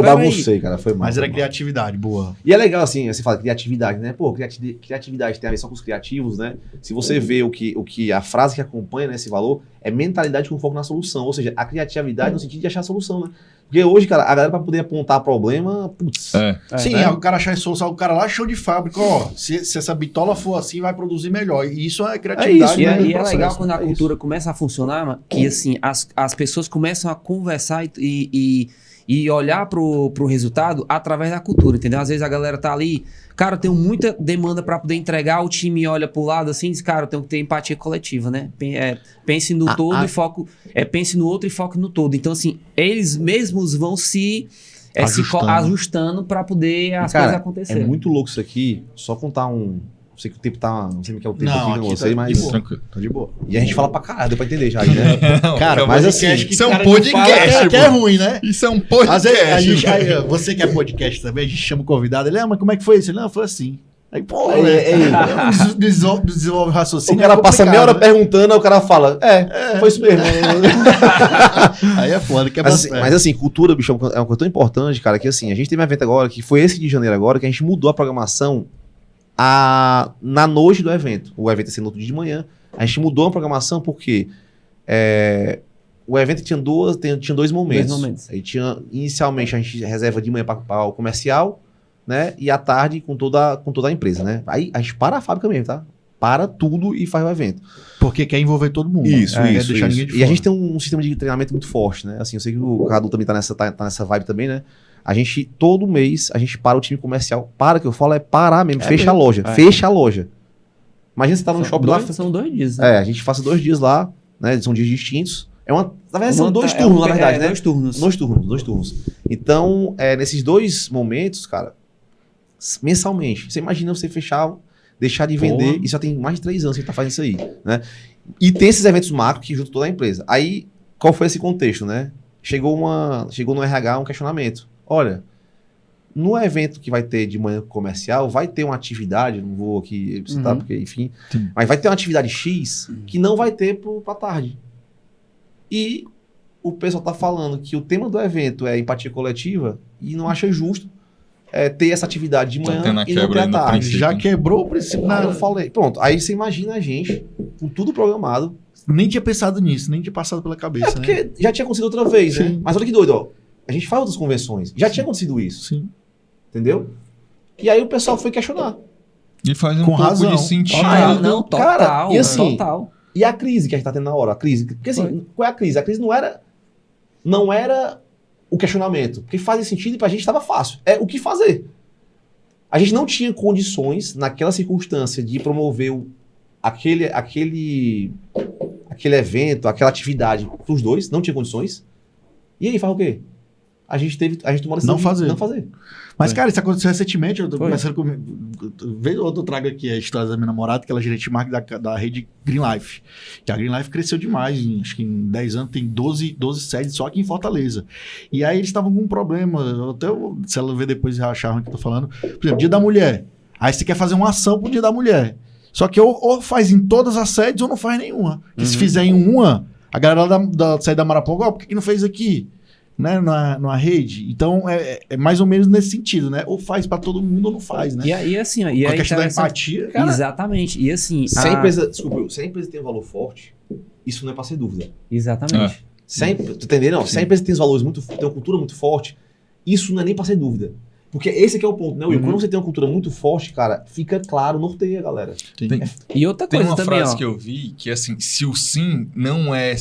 baguncei, cara, foi mal. Mas era criatividade, boa. E é legal, assim, você fala criatividade, né? Pô, criatividade tem a ver só com os criativos, né? Se você vê o que a frase que acompanha, né, esse valor, é mentalidade com foco na solução. Ou seja, a criatividade no sentido de achar a solução, né? Porque hoje, cara, a galera pra poder apontar problema, putz. Sim, o cara achar a solução, o cara lá show de fábrica, ó, se essa bitola for assim, vai produzir melhor. E isso é criatividade. E é legal quando a cultura começa a funcionar, que assim, as pessoas começam a conversar e olhar pro resultado através da cultura, entendeu? Às vezes a galera tá ali, cara, eu tenho muita demanda para poder entregar, o time olha pro lado assim e diz, cara, eu tenho que ter empatia coletiva, né? Pense no todo e foco, pense no outro e foque no todo. Então, assim, eles mesmos vão se ajustando para poder as coisas acontecerem. É muito louco isso aqui, só contar um... Sei que o tempo tá... Não sei o que é o tempo não, aqui com você, mas... Tá de boa. E a gente fala pra caralho, deu pra entender já, né? Cara, mas assim... Isso é um podcast, que é ruim, né? Isso é um podcast. Às vezes, você que é podcast também, a gente chama o convidado, ele, mas como é que foi isso? Ele, não, foi assim. Aí, pô, desenvolve o raciocínio. O cara passa meia hora perguntando, aí o cara fala, foi isso mesmo. Aí é foda, que é mas assim, cultura, bicho, é uma coisa tão importante, cara, que assim, a gente teve um evento agora, que foi esse de janeiro agora, que a gente mudou a programação na noite do evento. O evento ia ser no outro dia de manhã. A gente mudou a programação porque o evento tinha dois momentos. Aí inicialmente a gente reserva de manhã para o comercial, né? E à tarde com toda a empresa, né? Aí a gente para a fábrica mesmo, tá? Para tudo e faz o evento. Porque quer envolver todo mundo. Isso. Deixar ninguém de fora. E a gente tem um sistema de treinamento muito forte, né? Assim, eu sei que o Cadu também tá nessa vibe também, né? A gente, todo mês, a gente para o time comercial. Que eu falo é parar mesmo, fecha a loja. Fecha a loja. Imagina você tá no shopping lá. São 2 dias, né? A gente passa 2 dias lá, né? São dias distintos. Na verdade, são 2 turnos, na verdade, né? 2 turnos. 2 turnos. Então, nesses 2 momentos, cara, mensalmente, você imagina você fechar, deixar de vender, e já tem mais de 3 anos que a gente tá fazendo isso aí, né? E tem esses eventos macro que juntam toda a empresa. Aí, qual foi esse contexto, né? Chegou no RH um questionamento. Olha, no evento que vai ter de manhã comercial, vai ter uma atividade, não vou aqui citar porque, enfim, mas vai ter uma atividade X que não vai ter pra tarde. E o pessoal tá falando que o tema do evento é empatia coletiva e não acha justo ter essa atividade de manhã e não ter à tarde. Já quebrou o princípio. Aí eu falei, pronto, aí você imagina a gente, com tudo programado. Nem tinha pensado nisso, nem tinha passado pela cabeça. Porque já tinha acontecido outra vez, né? Mas olha que doido, ó. A gente faz outras convenções. Já tinha acontecido isso. Sim. Entendeu? E aí o pessoal foi questionar. E faz um Com pouco razão. de sentido. Não, total. Cara, e assim, total. E a crise que a gente tá tendo na hora? A crise. Porque assim, qual é a crise? A crise não era o questionamento. Porque fazia sentido e pra gente estava fácil. É o que fazer. A gente não tinha condições, naquela circunstância, de promover aquele evento, aquela atividade pros dois. Não tinha condições. E aí, faz o quê? A gente tomou a decisão de não fazer. Mas, cara, isso aconteceu recentemente. Eu tô começando com. Vez ou outra eu trago aqui a história da minha namorada, que ela é gerente de marketing da rede Green Life. Que a Green Life cresceu demais. Acho que em 10 anos tem 12 sedes só aqui em Fortaleza. E aí eles estavam com um problema. Até se ela ver depois e achar ruim que eu tô falando. Por exemplo, Dia da Mulher. Aí você quer fazer uma ação pro Dia da Mulher. Só que ou faz em todas as sedes ou não faz nenhuma. Porque se fizer em uma, a galera da sede da Maraponga, por que não fez aqui? Né, numa rede. Então, é mais ou menos nesse sentido, né? Ou faz pra todo mundo ou não faz, né? E assim, ó, com a questão da empatia. Cara, exatamente. E assim... Se a empresa tem um valor forte, isso não é pra ser dúvida. Exatamente. Tu entendeu? Não, se a empresa tem os valores tem uma cultura muito forte, isso não é nem pra ser dúvida. Porque esse aqui é o ponto, né, Will? Quando você tem uma cultura muito forte, cara, fica claro, norteia, galera. E outra coisa uma também, frase ó. que eu vi que, assim, se o sim não é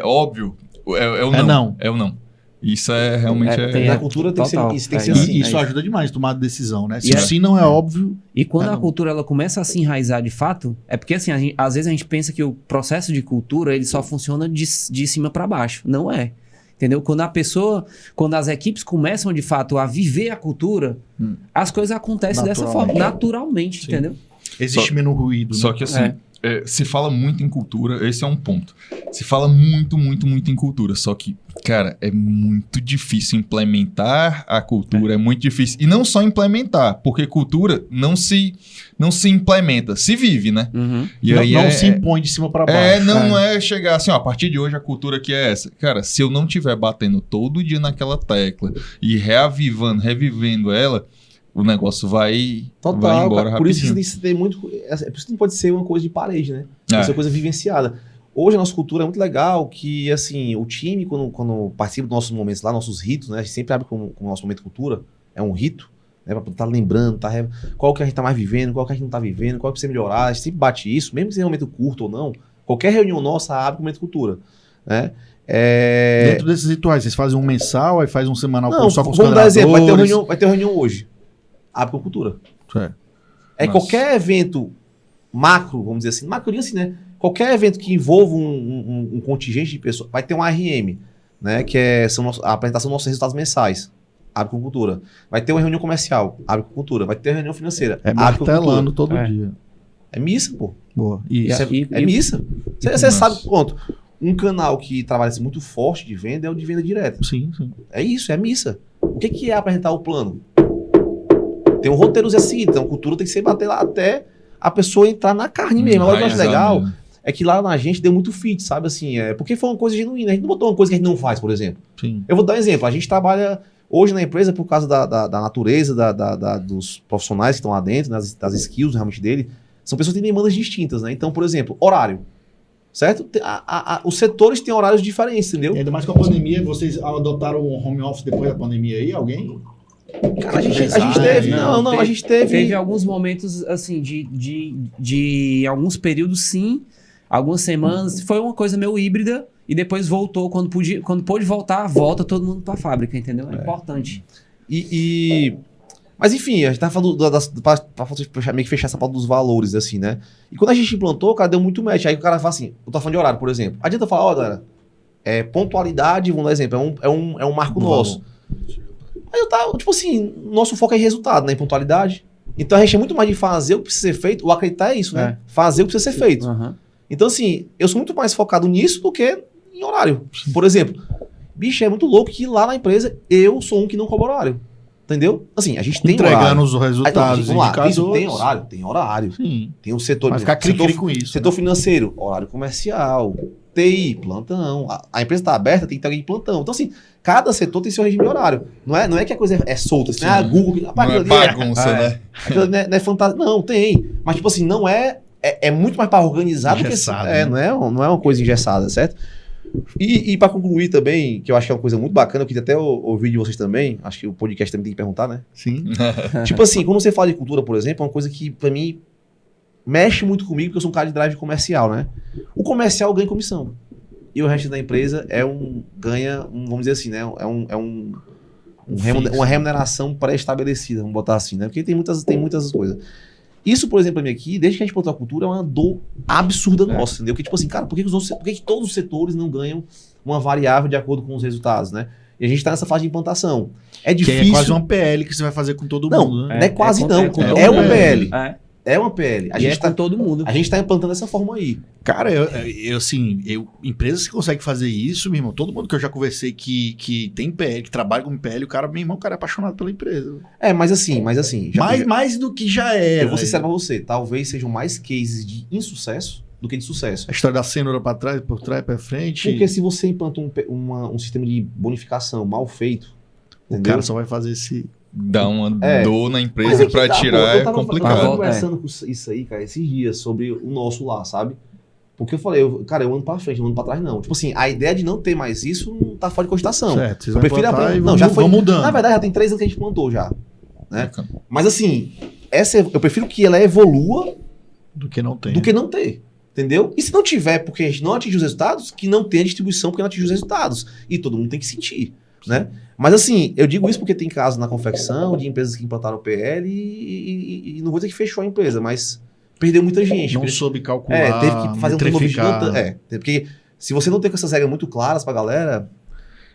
óbvio, é o não. É o não. Isso é realmente... Na cultura tem que ser, isso tem que ser assim. Isso ajuda demais a tomar decisão, né? Se o sim não é óbvio... E quando a cultura ela começa a se enraizar de fato, é porque assim, às vezes a gente pensa que o processo de cultura ele só funciona de cima para baixo. Não é. Entendeu? Quando as equipes começam de fato a viver a cultura, as coisas acontecem dessa forma, naturalmente, entendeu? Existe menos ruído. Só que assim... se fala muito em cultura, esse é um ponto. Se fala muito, muito, muito em cultura. Só que, cara, é muito difícil implementar a cultura, é muito difícil. E não só implementar, porque cultura não se implementa, se vive, né? E não, aí não se impõe de cima para baixo. Não é chegar assim, ó, a partir de hoje a cultura que é essa. Cara, se eu não estiver batendo todo dia naquela tecla e revivendo ela, o negócio vai embora rapidinho. Por isso que você tem muito... Por isso que não pode ser uma coisa de parede, né? Pode ser uma coisa vivenciada. Hoje a nossa cultura é muito legal, que assim, o time, quando participa dos nossos momentos lá, nossos ritos, né? A gente sempre abre com o nosso momento de cultura, é um rito, né? Pra poder estar lembrando, qual que a gente tá mais vivendo, qual que a gente não tá vivendo, qual que precisa melhorar. A gente sempre bate isso, mesmo que seja um momento curto ou não, qualquer reunião nossa abre com o momento de cultura, né? Dentro desses rituais, vocês fazem um mensal, aí faz um semanal só com os vamos dar exemplo, vai ter uma reunião hoje. Abre com cultura. Qualquer evento macro, vamos dizer assim, macro assim, né? Qualquer evento que envolva um contingente de pessoas, vai ter um ARM, né? Que é a apresentação dos nossos resultados mensais. Abre com cultura. Vai ter uma reunião comercial. Abre com cultura. Vai ter uma reunião financeira. Abre com cultura. todo dia. É missa, pô. Boa. É missa. Você sabe, pronto. Um canal que trabalha muito forte de venda é o de venda direta. Sim. É isso, é missa. O que é apresentar o plano? Tem um roteirozinho assim, então a cultura tem que ser bater lá até a pessoa entrar na carne mesmo. Agora o que eu acho legal é que lá na gente deu muito fit, sabe? Assim, porque foi uma coisa genuína. A gente não botou uma coisa que a gente não faz, por exemplo. Sim. Eu vou dar um exemplo. A gente trabalha hoje na empresa por causa da natureza, dos profissionais que estão lá dentro, né, das skills realmente dele. São pessoas que têm demandas distintas, né? Então, por exemplo, horário. Certo? Os setores têm horários diferentes, entendeu? E ainda mais com a pandemia, vocês adotaram o home office depois da pandemia aí? Alguém? Cara, a gente teve. A gente teve. Teve alguns momentos, assim, de alguns períodos, sim. Algumas semanas. Foi uma coisa meio híbrida. E depois voltou. Quando pôde voltar, volta todo mundo pra fábrica, entendeu? É importante. Mas enfim, a gente tava falando pra meio que fechar essa pauta dos valores, assim, né? E quando a gente implantou, cara, deu muito match. Aí o cara fala assim, eu tô falando de horário, por exemplo. Adianta falar, ó, galera, pontualidade, vamos dar exemplo, é um marco nosso. Aí eu tava, tipo assim, nosso foco é em resultado, né? Em pontualidade. Então a gente é muito mais de fazer o que precisa ser feito, ou acreditar é isso, né? Fazer o que precisa ser feito. Então, assim, eu sou muito mais focado nisso do que em horário. Por exemplo, bicho, é muito louco que lá na empresa eu sou um que não cobra horário. Entendeu? Assim, a gente tem entregando horário. os resultados, Vamos lá, indicadores. isso tem horário? Tem horário. Sim. Tem um setor... Vai ficar cri-cri com isso. Setor financeiro, horário comercial, TI, plantão. A empresa está aberta, tem que ter alguém de plantão. Então, assim, cada setor tem seu regime de horário. Não é que a coisa é solta, assim, Google... Não é bagunça, né? Aquilo não é fantasia. Não, tem. Mas, tipo assim, não é... É muito mais para organizar do que... Engessado, não é uma coisa engessada, certo? E para concluir também, que eu acho que é uma coisa muito bacana, eu queria até ouvir de vocês também, acho que o podcast também tem que perguntar, né? Sim. Tipo assim, quando você fala de cultura, por exemplo, é uma coisa que pra mim mexe muito comigo, porque eu sou um cara de drive comercial, né? O comercial ganha comissão. E o resto da empresa vamos dizer assim, né? Uma remuneração pré-estabelecida, vamos botar assim, né? Porque tem muitas coisas. Isso, por exemplo, pra mim aqui, desde que a gente plantou a cultura, é uma dor absurda nossa, entendeu? Porque, tipo assim, cara, por que todos os setores não ganham uma variável de acordo com os resultados, né? E a gente tá nessa fase de implantação. É difícil. Que é quase uma PL que você vai fazer com todo mundo, né? Não é quase não. É uma PL. É uma PL. A gente tá com todo mundo. A gente tá implantando dessa forma aí. Cara, empresas que conseguem fazer isso, meu irmão, todo mundo que eu já conversei que tem PL, que trabalha com PL, o cara é apaixonado pela empresa. Mas assim... Mais do que já é. Eu vou ser sincero pra você, talvez sejam mais cases de insucesso do que de sucesso. A história da cenoura pra trás, por trás, pra frente. Porque se você implanta um sistema de bonificação mal feito, o cara só vai fazer esse... Dá uma dor na empresa pra tirar é complicado. Eu tava conversando com isso aí, cara, esses dias, sobre o nosso lá, sabe? Porque eu falei, eu ando pra frente, não ando pra trás, não. Tipo assim, a ideia de não ter mais isso não tá fora de cogitação. Certo, eu prefiro aprender. Não, já foi mudando. Na verdade, já tem 3 anos que a gente plantou já. Né? Mas assim, eu prefiro que ela evolua do que não ter. Entendeu? E se não tiver, porque a gente não atingiu os resultados, que não tenha distribuição porque não atingiu os resultados. E todo mundo tem que sentir, né? Mas assim, eu digo isso porque tem casos na confecção de empresas que implantaram o PL e não vou dizer que fechou a empresa, mas perdeu muita gente. Não soube calcular, teve que fazer um turnover. Porque se você não tem essas regras muito claras pra galera,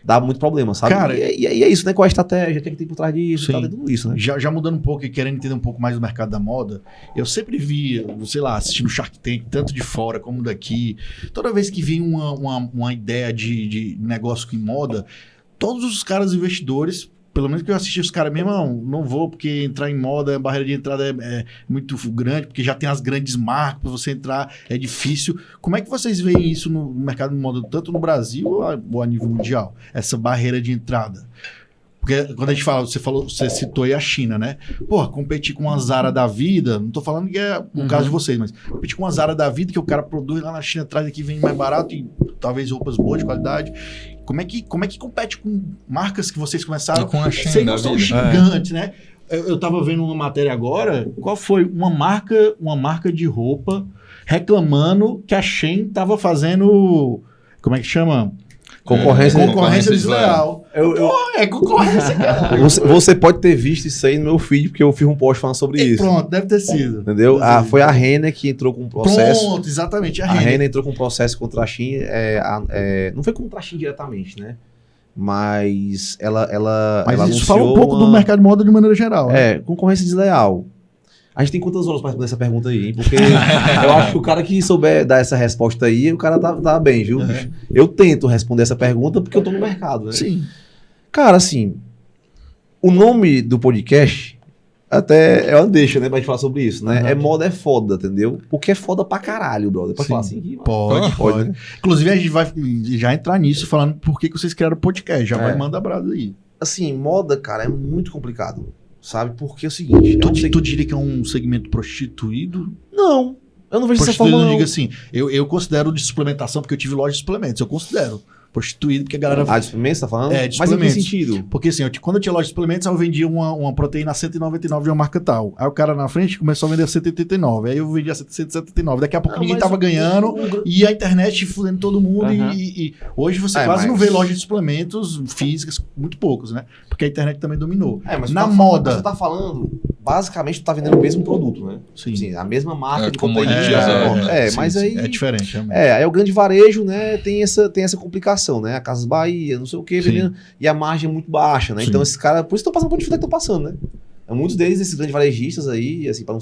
dá muito problema, sabe? Cara, e é isso, né? Qual a estratégia, o que tem por trás disso, tá tudo isso, né? Já mudando um pouco e querendo entender um pouco mais do mercado da moda, eu sempre via, sei lá, assistindo Shark Tank, tanto de fora como daqui, toda vez que vinha uma ideia de negócio em moda, todos os caras investidores, pelo menos que eu assisti os caras mesmo, não vou porque entrar em moda, a barreira de entrada é muito grande, porque já tem as grandes marcas, para você entrar é difícil. Como é que vocês veem isso no mercado de moda, tanto no Brasil ou a nível mundial, essa barreira de entrada? Porque quando a gente fala, você citou aí a China, né? Porra, competir com uma Zara da vida, não tô falando que é o caso de vocês, mas competir com uma Zara da vida que o cara produz lá na China, traz aqui, vem mais barato e talvez roupas boas de qualidade. Como é que compete com marcas que vocês começaram com a China da vida? Gigantes, né? Eu tava vendo uma matéria agora, qual foi uma marca de roupa reclamando que a Shein tava fazendo, como é que chama? Concorrência desleal. É concorrência, cara. Você pode ter visto isso aí no meu feed, porque eu fiz um post falando sobre isso. Pronto, deve ter sido. Entendeu? Foi a Renner que entrou com um processo. Pronto, exatamente. A Renner entrou com um processo contra a Shein. Não foi contra a Shein diretamente, né? Mas ela isso fala um pouco do mercado de moda de maneira geral. Né? Concorrência desleal. A gente tem quantas horas para responder essa pergunta aí, hein? Porque eu acho que o cara que souber dar essa resposta aí, o cara tá bem, viu? Eu tento responder essa pergunta porque eu tô no mercado, né? Sim. Cara, assim, o nome do podcast até é uma deixa, né, pra gente falar sobre isso, né? Moda é foda, entendeu? Porque é foda pra caralho, brother. Pode falar assim aqui? Pode. Né? Inclusive, a gente vai já entrar nisso, falando por que vocês criaram o podcast. Já vai mandar brasa aí. Assim, moda, cara, é muito complicado. Sabe? Porque é o seguinte... Tu diria que é um segmento prostituído? Não. Eu não vejo dessa forma, não. Digo assim, eu considero de suplementação, porque eu tive loja de suplementos. Eu considero prostituído, porque a galera... de suplementos, tá falando? De Mas suplementos. em que sentido? Porque assim, quando eu tinha loja de suplementos, eu vendia uma proteína a 199 de uma marca tal. Aí o cara na frente começou a vender a 189. Aí eu vendia a 179. Daqui a pouco ninguém tava ganhando. E a internet fudendo todo mundo. E hoje você quase não vê loja de suplementos físicas, muito poucos, né? Porque a internet também dominou. Mas na moda... Você tá falando... Basicamente, tu tá vendendo o mesmo produto, né? Sim. A mesma marca de commodity. Mas aí... É diferente, realmente. Aí o grande varejo, né, tem essa complicação, né? A Casas Bahia, não sei o quê, vendendo, e a margem é muito baixa, né? Sim. Então esses caras... Por isso estão passando por dificuldade que estão passando, né? Muitos deles, esses grandes varejistas aí, assim, pra não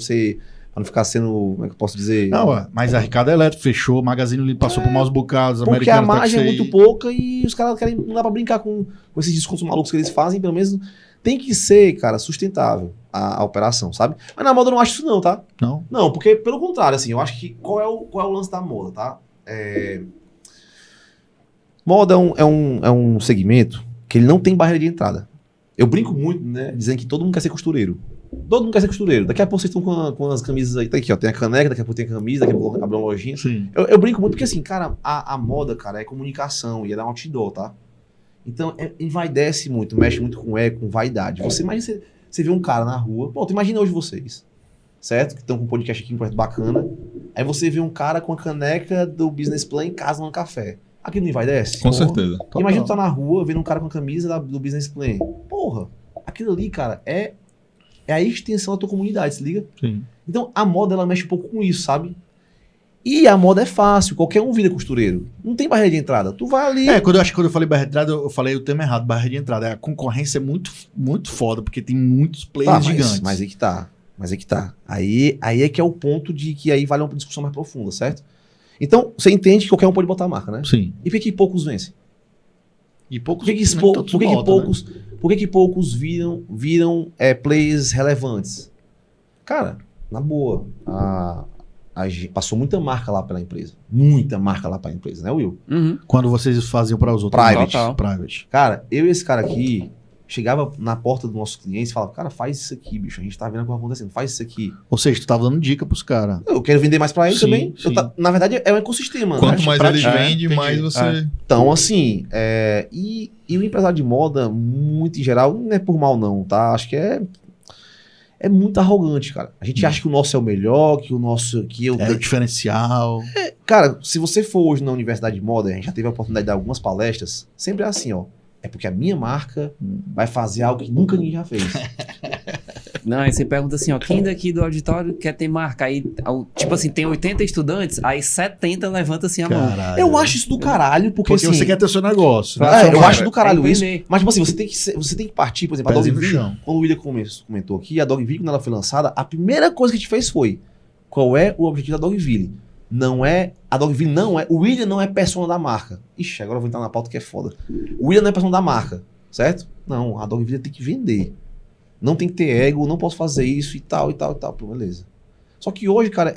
ficar sendo... Como é que eu posso dizer? Não, mas a Ricardo Eletro fechou, o Magazine passou por maus bocados, porque a margem é muito pouca e os caras querem... Não dá pra brincar com esses descontos malucos que eles fazem, pelo menos... tem que ser, cara, sustentável a operação, sabe? Mas na moda eu não acho isso não, tá? Não? Não, porque pelo contrário, assim, eu acho que qual é o lance da moda, tá? Moda é um segmento que ele não tem barreira de entrada. Eu brinco muito, né, dizendo que todo mundo quer ser costureiro. Todo mundo quer ser costureiro. Daqui a pouco vocês estão com as camisas aí. Tá aqui, ó. Tem a caneca, daqui a pouco tem a camisa, daqui a pouco abre uma lojinha. Sim. Eu brinco muito porque, assim, cara, a moda, cara, é comunicação e ela é um outdoor, tá? Então, envaidece muito, mexe muito com ego, com vaidade. Você imagina, você vê um cara na rua. Pô, imagina hoje vocês, certo? Que estão com um podcast aqui, um projeto bacana. Aí você vê um cara com a caneca do Business Plan em casa no café. Aquilo não envaidece? Com certeza. Imagina tu tá na rua vendo um cara com a camisa do Business Plan. Porra, aquilo ali, cara, é a extensão da tua comunidade, se liga? Sim. Então, a moda, ela mexe um pouco com isso, sabe? E a moda é fácil, qualquer um vira costureiro. Não tem barreira de entrada. Tu vai ali... Quando eu falei barreira de entrada, eu falei o termo errado, barreira de entrada. A concorrência é muito, muito foda, porque tem muitos players gigantes. Mas aí que tá. Aí é que é o ponto de que aí vale uma discussão mais profunda, certo? Então, você entende que qualquer um pode botar a marca, né? Sim. E por que poucos vencem? E poucos... Por que poucos viram players relevantes? Cara, na boa, passou muita marca lá pela empresa. Muita marca lá pela empresa, né, Will? Uhum. Quando vocês faziam para os outros. Private. Cara, eu e esse cara aqui, chegava na porta do nosso cliente e falava, cara, faz isso aqui, bicho. A gente tá vendo o que tá acontecendo, faz isso aqui. Ou seja, tu tava dando dica pros caras. Eu quero vender mais pra ele também. Sim. Na verdade, é um ecossistema. Quanto né? mais eles vendem, mais você... Então, assim, e o empresário de moda, muito em geral, não é por mal não, tá? Acho que é muito arrogante, cara. A gente acha que o nosso é o melhor, que o nosso... É o diferencial. Cara, se você for hoje na Universidade de Moda, a gente já teve a oportunidade de dar algumas palestras, sempre é assim, ó. É porque a minha marca vai fazer algo que nunca ninguém já fez. Não, aí você pergunta assim, ó, quem daqui do auditório quer ter marca? Aí, tipo assim, tem 80 estudantes, aí 70 levanta assim a mão. Caralho. Eu acho isso do caralho, porque assim... você quer ter seu negócio. eu acho do caralho isso. empreender. Mas, tipo assim, você tem que partir, por exemplo, a Pezinho no Dogville, chão. quando o William comentou aqui, a Dogville, quando ela foi lançada, a primeira coisa que a gente fez foi, qual é o objetivo da Dogville? A Dogville não é, o William não é persona da marca. Ixi, agora eu vou entrar na pauta que é foda. O William não é persona da marca, certo? Não, a Dogville tem que vender. Não tem que ter ego, não posso fazer isso e tal, e tal, e tal. Pô, beleza. Só que hoje, cara,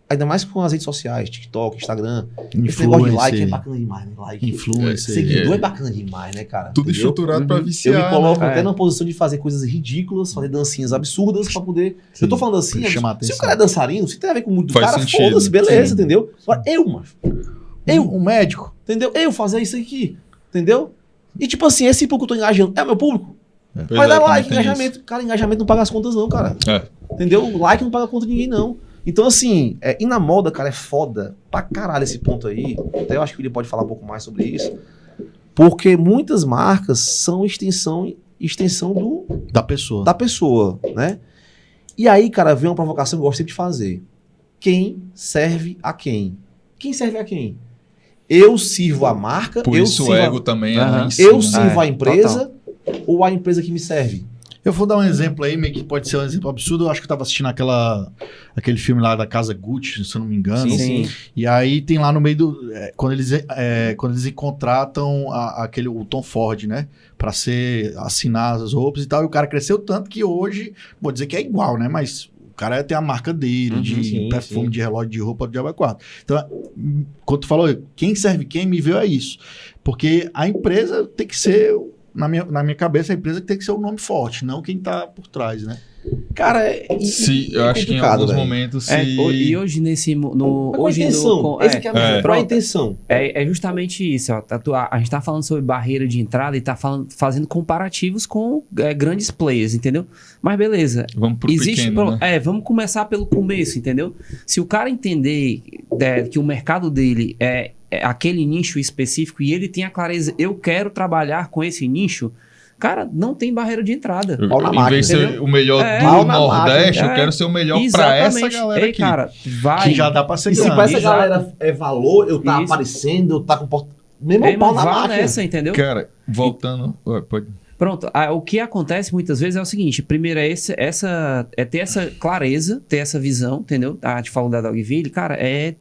ainda mais com as redes sociais, TikTok, Instagram, esse negócio de like é bacana demais, né? Like, Influencer. seguidor é bacana demais, né, cara? Tudo Entendeu? estruturado pra Eu viciar. me coloco né? até na posição de fazer coisas ridículas, fazer dancinhas absurdas pra poder... Sim, eu tô falando assim, pra chamar se atenção. o cara é dançarino, se tem a ver com muito do Faz cara, sentido. foda-se, beleza, Sim. entendeu? Agora, macho. Um médico. Entendeu? Eu fazer isso aqui, entendeu? E tipo assim, esse público que eu tô engajando é o meu público. Pois Vai é, dar também like, tem engajamento. Cara, engajamento não paga as contas não, cara. isso. É. Entendeu? Like não paga conta de ninguém, não. Então, assim, e na moda, cara, é foda pra caralho esse ponto aí. Até eu acho que ele pode falar um pouco mais sobre isso. Porque muitas marcas são extensão Da pessoa. da pessoa, né? E aí, cara, vem uma provocação que eu gosto sempre de fazer. Quem serve a quem? Quem serve a quem? Eu sirvo a marca, Por eu isso sirvo o ego também é lá em Aham. cima. eu sirvo É, a empresa ou a empresa que me serve? Eu vou dar um exemplo aí, meio que pode ser um exemplo absurdo. Eu acho que eu tava assistindo aquele filme lá da Casa Gucci, se eu não me engano. Sim. E aí tem lá no meio do... quando eles contratam o Tom Ford, né? Pra assinar as roupas e tal. E o cara cresceu tanto que hoje, vou dizer que é igual, né? Mas o cara tem a marca dele, de sim, perfume, sim. de relógio, de roupa, do Diabo 4. Então, quando tu falou, quem serve quem, me veio a isso. Porque a empresa tem que ser... Na minha cabeça, a empresa tem que ser o nome forte, não quem tá por trás, né? Cara, Eu acho que em alguns momentos se... E hoje nesse... Mas qual a hoje intenção? Esse que é a qual a intenção? É justamente isso. Ó, a gente tá falando sobre barreira de entrada e tá fazendo comparativos com grandes players, entendeu? Mas beleza. Vamos pro pequeno, né? Vamos começar pelo começo, entendeu? Se o cara entender que o mercado dele é aquele nicho específico e ele tem a clareza, eu quero trabalhar com esse nicho, cara, não tem barreira de entrada. Pau na Em máquina, vez de ser entendeu? o melhor pau do na Nordeste, máquina. eu quero ser o melhor pra essa galera Ei, aqui. cara, vai. Que já dá pra ser E se grande. pra essa Exato. galera é valor, eu tá Isso. aparecendo, eu tá com... Mesmo Ei, pau mas na vá máquina. nessa, entendeu? Cara, voltando... Pode... Pronto, o que acontece muitas vezes é o seguinte, primeiro é ter essa clareza, ter essa visão, entendeu? A gente falou da Dogville, cara, é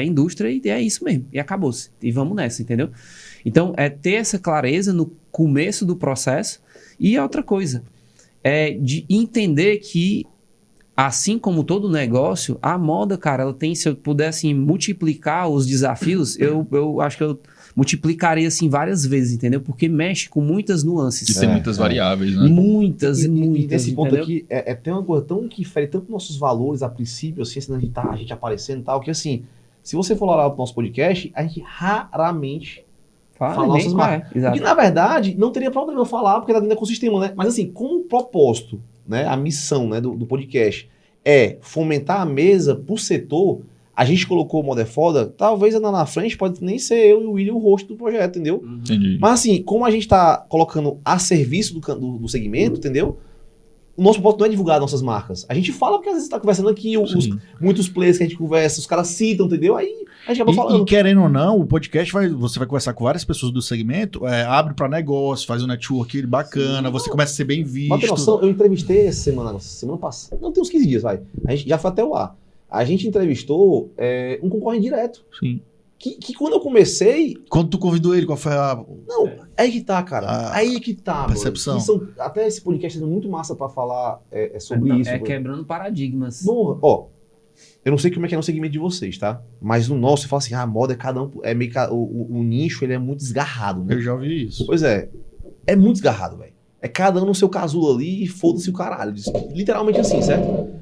indústria e é isso mesmo, e acabou-se, e vamos nessa, entendeu? Então, é ter essa clareza no começo do processo, e outra coisa, de entender que, assim como todo negócio, a moda, cara, ela tem, se eu pudesse assim, multiplicar os desafios, eu acho que eu multiplicaria assim várias vezes, entendeu? Porque mexe com muitas nuances. E tem muitas variáveis, né? Muitas. E nesse ponto entendeu? aqui, tem uma coisa tão que fere tanto nossos valores a princípio, assim, a gente aparecendo e tal, que assim, se você for lá pro nosso podcast, a gente raramente fala nossas marcas. Porque, na verdade, não teria problema eu falar, porque tá dentro do ecossistema, né? Mas assim, como o propósito, né, a missão, né, do podcast é fomentar a mesa por setor, a gente colocou o Moda é Foda, talvez andar na frente pode nem ser eu e o William o host do projeto, entendeu? Entendi. Mas assim, como a gente tá colocando a serviço do segmento, entendeu? O nosso propósito não é divulgar nossas marcas. A gente fala porque às vezes tá conversando aqui, muitos players que a gente conversa, os caras citam, entendeu? Aí a gente acaba falando. E querendo ou não, o podcast você vai conversar com várias pessoas do segmento, abre para negócio, faz um network bacana, você começa a ser bem visto. Mas tem noção, eu entrevistei essa semana passada, não tem uns 15 dias, vai. A gente já foi até o ar. A gente entrevistou um concorrente direto. Sim. Que quando eu comecei... Quando tu convidou ele, qual foi a... Não, aí que tá, cara. Aí que tá, a percepção. Até esse podcast é muito massa pra falar sobre isso. Quebrando paradigmas. Bom, ó, eu não sei como é que é no segmento de vocês, tá? Mas no nosso, eu falo assim, a moda é cada um... o nicho, ele é muito desgarrado, né? Eu já ouvi isso. Pois é muito desgarrado, velho. É cada um no seu casulo ali e foda-se o caralho. Literalmente assim, certo?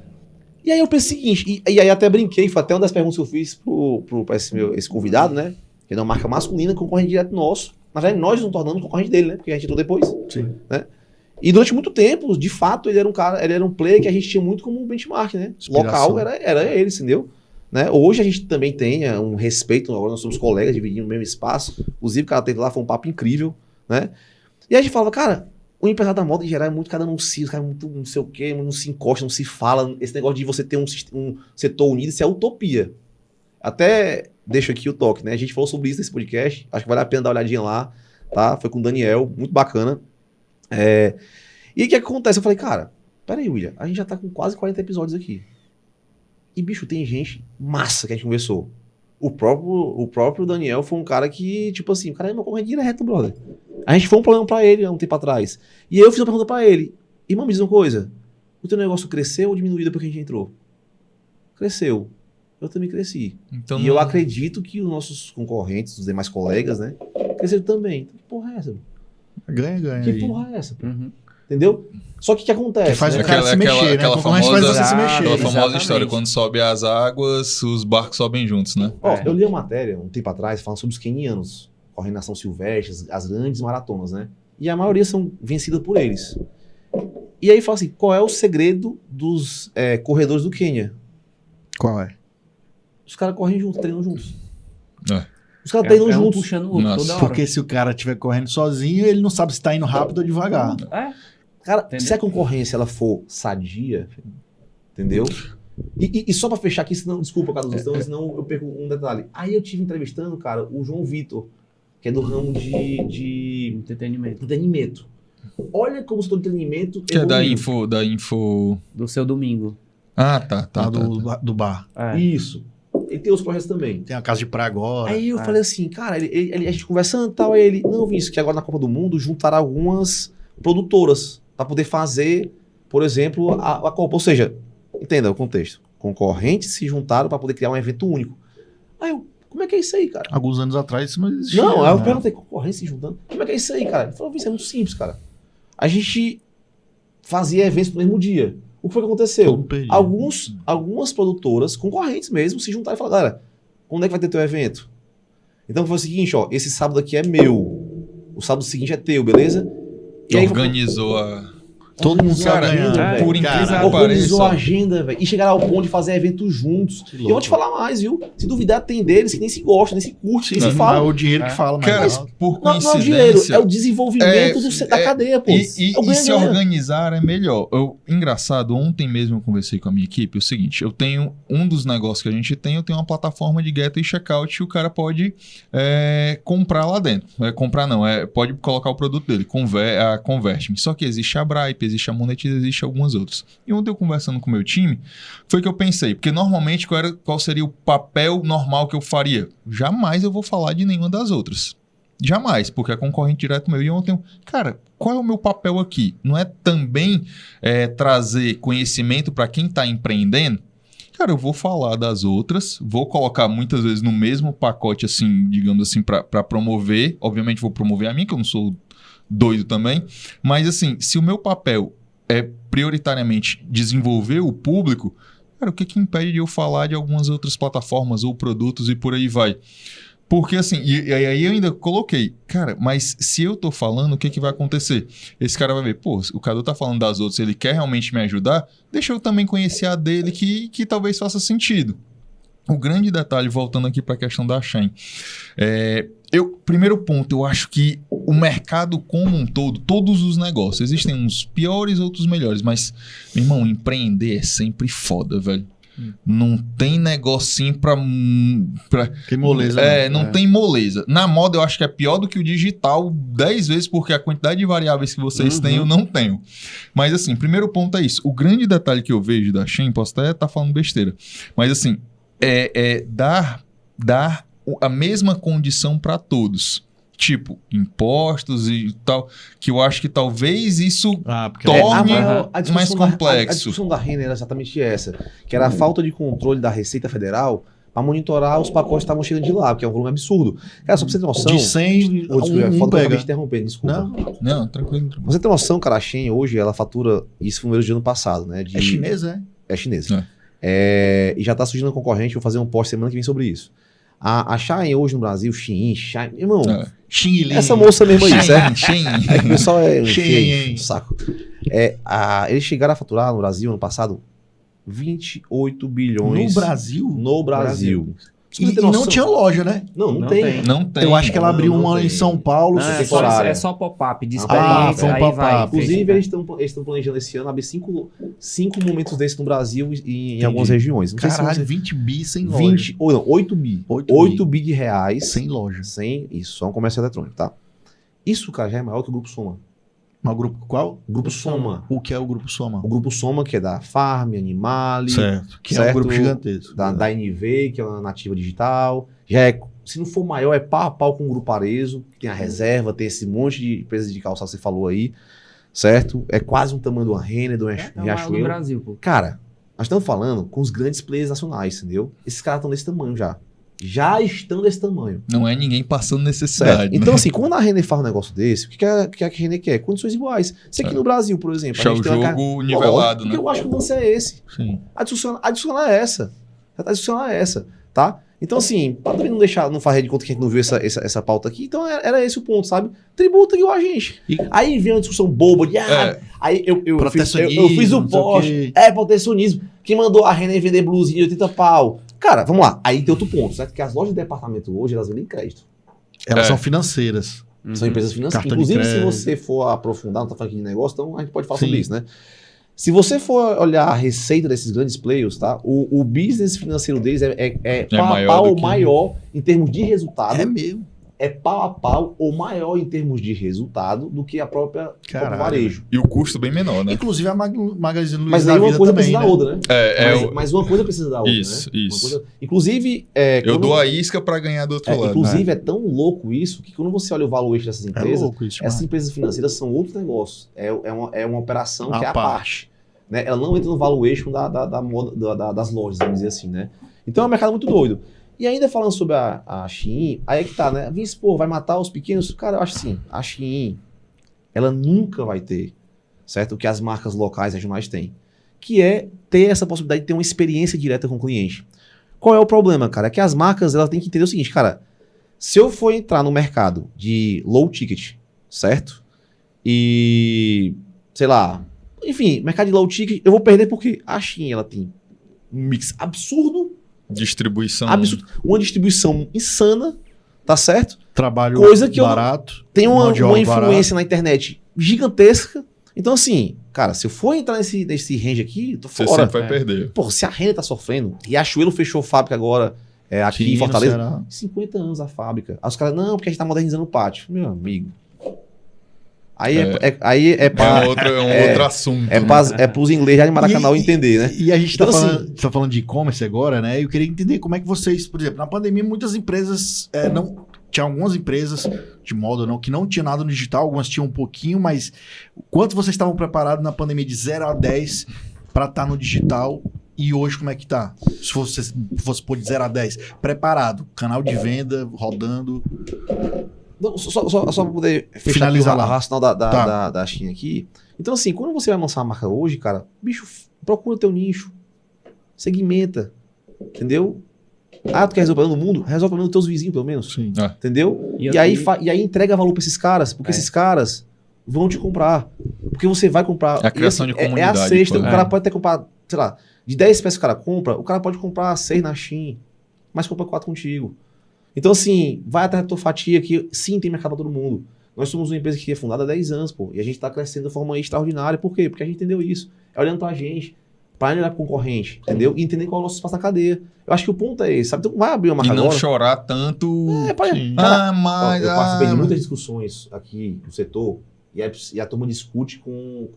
E aí eu pensei o seguinte, e aí até brinquei, foi até uma das perguntas que eu fiz pra esse convidado, né? Que é uma marca masculina, concorrente direto nosso. Na verdade, nós nos tornamos concorrente dele, né? Porque a gente entrou depois. Sim. Né? E durante muito tempo, de fato, ele era um player que a gente tinha muito como benchmark, né? Inspiração. Local era ele, entendeu? Né? Hoje a gente também tem um respeito, agora nós somos colegas, dividindo o mesmo espaço. Inclusive, o cara teve lá, foi um papo incrível, né? E aí a gente falava, cara... O empresário da moda, em geral, é muito cada anuncia, os caras muito não sei o quê, não se encosta, não se fala. Esse negócio de você ter um setor unido, isso é utopia. Até deixo aqui o toque, né? A gente falou sobre isso nesse podcast, acho que vale a pena dar uma olhadinha lá, tá? Foi com o Daniel, muito bacana. E aí o que acontece? Eu falei, cara, peraí, William, a gente já tá com quase 40 episódios aqui. E, bicho, tem gente massa que a gente conversou. O próprio Daniel foi um cara que, tipo assim, o cara é meu concorrente direto, brother. A gente foi um problema pra ele há um tempo atrás. E aí eu fiz uma pergunta pra ele. Irmão, me diz uma coisa. O teu negócio cresceu ou diminuiu depois que a gente entrou? Cresceu. Eu também cresci. Então, e eu acredito que os nossos concorrentes, os demais colegas, né? Cresceram também. Então, que porra é essa? Ganha. Que porra é essa? Entendeu? Só que o que acontece? Que faz né? o cara se mexer, né? Aquela Faz você se mexer. Aquela famosa Exatamente. história, quando sobe as águas, os barcos sobem juntos, né? Ó, eu li uma matéria um tempo atrás falando sobre os quenianos, correndo nação silvestre, as grandes maratonas, né? E a maioria são vencidas por eles. E aí fala assim, qual é o segredo dos corredores do Quênia? Qual é? Os caras correm juntos, treinam juntos. É. Os caras treinam Um juntos. puxando o outro Nossa. toda hora. Porque se o cara estiver correndo sozinho, ele não sabe se tá indo rápido ou devagar. Cara, Entendeu? se a concorrência ela for sadia, entendeu? E só pra fechar aqui, senão, desculpa, Carlos, senão eu perco um detalhe. Aí eu tive entrevistando, cara, o João Vitor, que é do ramo de entretenimento. Olha como o setor de entretenimento Que é da evoluiu. info... Do seu domingo. Ah, tá. Do bar. Isso. Ele tem outros projetos também. Tem a casa de praia agora. Aí eu falei assim, cara, a gente conversando e tal, aí ele, não, Vinícius, que agora na Copa do Mundo juntaram algumas produtoras para poder fazer, por exemplo, a Copa. Ou seja, entenda o contexto. Concorrentes se juntaram para poder criar um evento único. Aí eu, como é que é isso aí, cara? Alguns anos atrás isso não existia. Não, aí eu né? perguntei, concorrência se juntando. Como é que é isso aí, cara? Ele falou, isso é muito simples, cara. A gente fazia eventos no mesmo dia. O que foi que aconteceu? Todo perdido. Algumas produtoras, concorrentes mesmo, se juntaram e falaram, galera, quando é que vai ter teu evento? Então foi o seguinte, ó, esse sábado aqui é meu. O sábado seguinte é teu, beleza? E aí, Organizou a... Todo mundo Cara, sabe ganhar. por incrível que organizou a pareça. agenda, velho. E chegaram ao ponto de fazer eventos juntos. Que E eu vou te falar mais, viu? Se duvidar, tem deles que nem se gostam, nem se curtem, nem se Não é falam. o dinheiro que fala, mas Cara, não. por Não é o dinheiro, coincidência... é o desenvolvimento da cadeia, pô. E É o se ganha-ganha. organizar é melhor. Engraçado, ontem mesmo eu conversei com a minha equipe, o seguinte, eu tenho um dos negócios que a gente tem, eu tenho uma plataforma de Getter e Checkout que o cara pode comprar lá dentro. Comprar não, pode colocar o produto dele, converte-me. Só que existe a Bripe, existe a Monetize, existe algumas outras. E ontem eu conversando com o meu time, foi que eu pensei, porque normalmente qual seria o papel normal que eu faria? Jamais eu vou falar de nenhuma das outras. Jamais, porque é concorrente direto meu. E eu tenho... Cara, qual é o meu papel aqui? Não é também trazer conhecimento para quem está empreendendo? Cara, eu vou falar das outras, vou colocar muitas vezes no mesmo pacote, assim, digamos assim, para promover. Obviamente vou promover a mim, que eu não sou doido também. Mas, assim, se o meu papel é prioritariamente desenvolver o público, cara, o que impede de eu falar de algumas outras plataformas ou produtos e por aí vai? Porque assim, e aí eu ainda coloquei, cara, mas se eu tô falando, o que vai acontecer? Esse cara vai ver, pô, o Cadu tá falando das outras, ele quer realmente me ajudar, deixa eu também conhecer a dele que talvez faça sentido. O grande detalhe, voltando aqui para a questão da Shein, primeiro ponto, eu acho que o mercado como um todo, todos os negócios, existem uns piores, outros melhores, mas, meu irmão, empreender é sempre foda, velho. Não tem negocinho pra... Tem moleza. Não tem moleza. Na moda eu acho que é pior do que o digital 10 vezes, porque a quantidade de variáveis que vocês têm eu não tenho. Mas assim, primeiro ponto é isso. O grande detalhe que eu vejo da Shein, posso até estar falando besteira, mas assim, dar a mesma condição para todos. Tipo, impostos e tal, que eu acho que talvez isso torne mais complexo. A discussão da Renner era exatamente essa, que era a falta de controle da Receita Federal para monitorar os pacotes que estavam chegando de lá, porque é um volume absurdo. Cara, só pra você ter noção... De 100, foda que eu acabei te interrompendo, desculpa. Não, tranquilo. Você tem noção, cara, a Shein hoje, ela fatura, isso foi no mês de ano passado, né? É chinesa, É chinesa. E já tá surgindo um concorrente, vou fazer um post semana que vem sobre isso. A Shein hoje no Brasil, Shein, irmão... Essa moça mesmo aí, certo? O pessoal um saco. Eles chegaram a faturar no Brasil, ano passado, 28 bilhões. No Brasil? No Brasil. E não tinha loja, né? Não tem. Eu acho que ela abriu uma em São Paulo. É só pop-up de experiência. Foi um pop-up. Inclusive, eles estão planejando esse ano abrir 5 momentos desses no Brasil e em algumas regiões. Não Caralho, se 20 bi sem loja. 8 bi. 8 bi de reais. Sem loja. Isso, só um comércio eletrônico, tá? Isso, cara, já é maior que o Grupo Soma. Mas o grupo qual? Grupo Soma. O que é o Grupo Soma? O Grupo Soma, que é da Farm, Animale. Certo. Que é um grupo gigantesco. Da NV, que é uma nativa digital. Já é, se não for maior, é pau a pau com o Grupo Arezo, que tem a reserva, tem esse monte de empresas de calçado que você falou aí. Certo? É quase um tamanho do Renner, do Riachuelo. Do Brasil, pô. Cara, nós estamos falando com os grandes players nacionais, entendeu? Esses caras estão desse tamanho já. Já estão desse tamanho. Não é ninguém passando necessidade. Certo. Então, assim, quando a Renner faz um negócio desse, o que a Renner quer? Condições iguais. Se aqui no Brasil, por exemplo... Deixar o jogo nivelado, né? Eu acho que o lance é esse. Sim. A discussão é essa. A discussão é essa, tá? Então, assim, para também não fazer de conta que a gente não viu essa pauta aqui, então era esse o ponto, sabe? Tributa igual a gente. Aí vem uma discussão boba de... Aí eu fiz o post. Protecionismo. Quem mandou a Renner vender blusinha de 80 pau? Cara, vamos lá. Aí tem outro ponto, certo? Que as lojas de departamento hoje, elas vendem crédito. Elas são financeiras. São empresas financeiras. Inclusive, se você for aprofundar, não tá falando aqui de negócio, então a gente pode falar sobre isso, né? Se você for olhar a receita desses grandes players, tá? O business financeiro deles é pau a pau maior em termos de resultado. É mesmo. É pau a pau ou maior em termos de resultado do que a própria varejo. E o custo bem menor, né? Inclusive a Magazine Luiza Mas aí uma coisa também, precisa da outra, né? Mas uma coisa precisa da outra, isso, né? Isso. Inclusive... eu dou a isca para ganhar do outro lado. Inclusive, é tão louco isso que quando você olha o valuation dessas empresas, isso, essas empresas financeiras são outros negócios. É uma operação que é a parte. Né? Ela não entra no valuation das lojas, vamos dizer assim, né? Então é um mercado muito doido. E ainda falando sobre a Shein, aí é que tá, né? Vince, pô, vai matar os pequenos? Cara, eu acho assim, a Shein, ela nunca vai ter, certo? O que as marcas locais, regionais têm. Que é ter essa possibilidade de ter uma experiência direta com o cliente. Qual é o problema, cara? É que as marcas, elas têm que entender o seguinte, cara, se eu for entrar no mercado de low ticket, certo? E, sei lá, enfim, mercado de low ticket, eu vou perder porque a Shein, ela tem um mix absurdo, distribuição. Absurdo. Uma distribuição insana, tá certo? Trabalho coisa que barato. Tem uma influência na internet gigantesca. Então, assim, cara, se eu for entrar nesse range aqui, tô fora. Você sempre vai perder. Pô, se a Renner tá sofrendo, e a Riachuelo fechou fábrica agora aqui em Fortaleza, 50 anos a fábrica. Aí os caras, não, porque a gente tá modernizando o pátio. Meu amigo. Aí é para outro assunto. É pros ingleses já de Maracanã entender, né? E a gente tá falando de e-commerce agora, né? Eu queria entender como é que vocês, por exemplo, na pandemia muitas empresas tinha algumas empresas de moda que não tinha nada no digital, algumas tinham um pouquinho, mas quanto vocês estavam preparados na pandemia de 0 a 10 para estar no digital? E hoje como é que tá? Se fosse pôr de 0 a 10, preparado, canal de venda, rodando... Não, só para poder finalizar a racional da China aqui. Então, assim, quando você vai lançar uma marca hoje, cara, bicho, procura teu nicho. Segmenta. Entendeu? Ah, tu quer resolver o problema do mundo? Resolve o problema dos teus vizinhos, pelo menos. Sim. Entendeu? E aí entrega valor para esses caras, porque esses caras vão te comprar. Porque você vai comprar. É a criação de comunidade. É a cesta. O cara pode ter comprado, sei lá, de 10 peças que o cara compra, o cara pode comprar 6 na Shein, mas compra 4 contigo. Então, assim, vai até a tua fatia que sim, tem mercado para todo mundo. Nós somos uma empresa que é fundada há 10 anos, pô, e a gente está crescendo de forma extraordinária. Por quê? Porque a gente entendeu isso. É olhando pra gente, para olhar pro concorrente, entendeu? E entender qual é o nosso espaço na cadeia. Eu acho que o ponto é esse, sabe? Então, vai abrir uma marca agora. E não chorar tanto... Mas... Eu participei de muitas discussões aqui no setor, e a turma discute com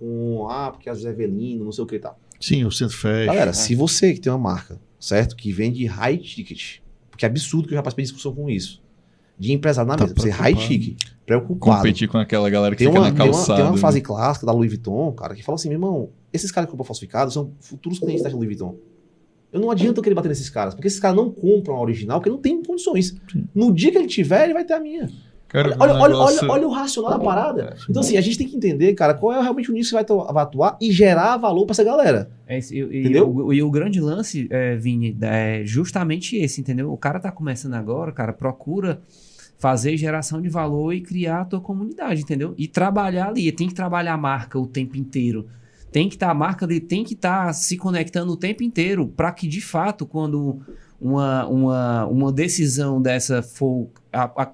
porque às vezes é Evelino, não sei o que e tal. Sim, o centro fecha. Galera, se você que tem uma marca, certo? Que vende high ticket, porque é absurdo que eu já participei de discussão com isso. De empresário na mesa. Você high ticket, preocupado. Competir com aquela galera que fica na calçada. Tem uma fase clássica da Louis Vuitton, cara, que fala assim, meu irmão, esses caras que compram falsificado são futuros clientes da Louis Vuitton. Eu não adianta eu querer bater nesses caras, porque esses caras não compram a original, porque não tem condições. Sim. No dia que ele tiver, ele vai ter a minha. Cara, Olha o racional da parada. Então, assim, a gente tem que entender, cara, qual é realmente o nicho que você vai atuar e gerar valor pra essa galera. Entendeu? E o grande lance, Vini, é justamente esse, entendeu? O cara tá começando agora, cara, procura fazer geração de valor e criar a tua comunidade, entendeu? E trabalhar ali, tem que trabalhar a marca o tempo inteiro. Tem que estar, a marca dele tem que estar se conectando o tempo inteiro para que, de fato, quando uma decisão dessa for...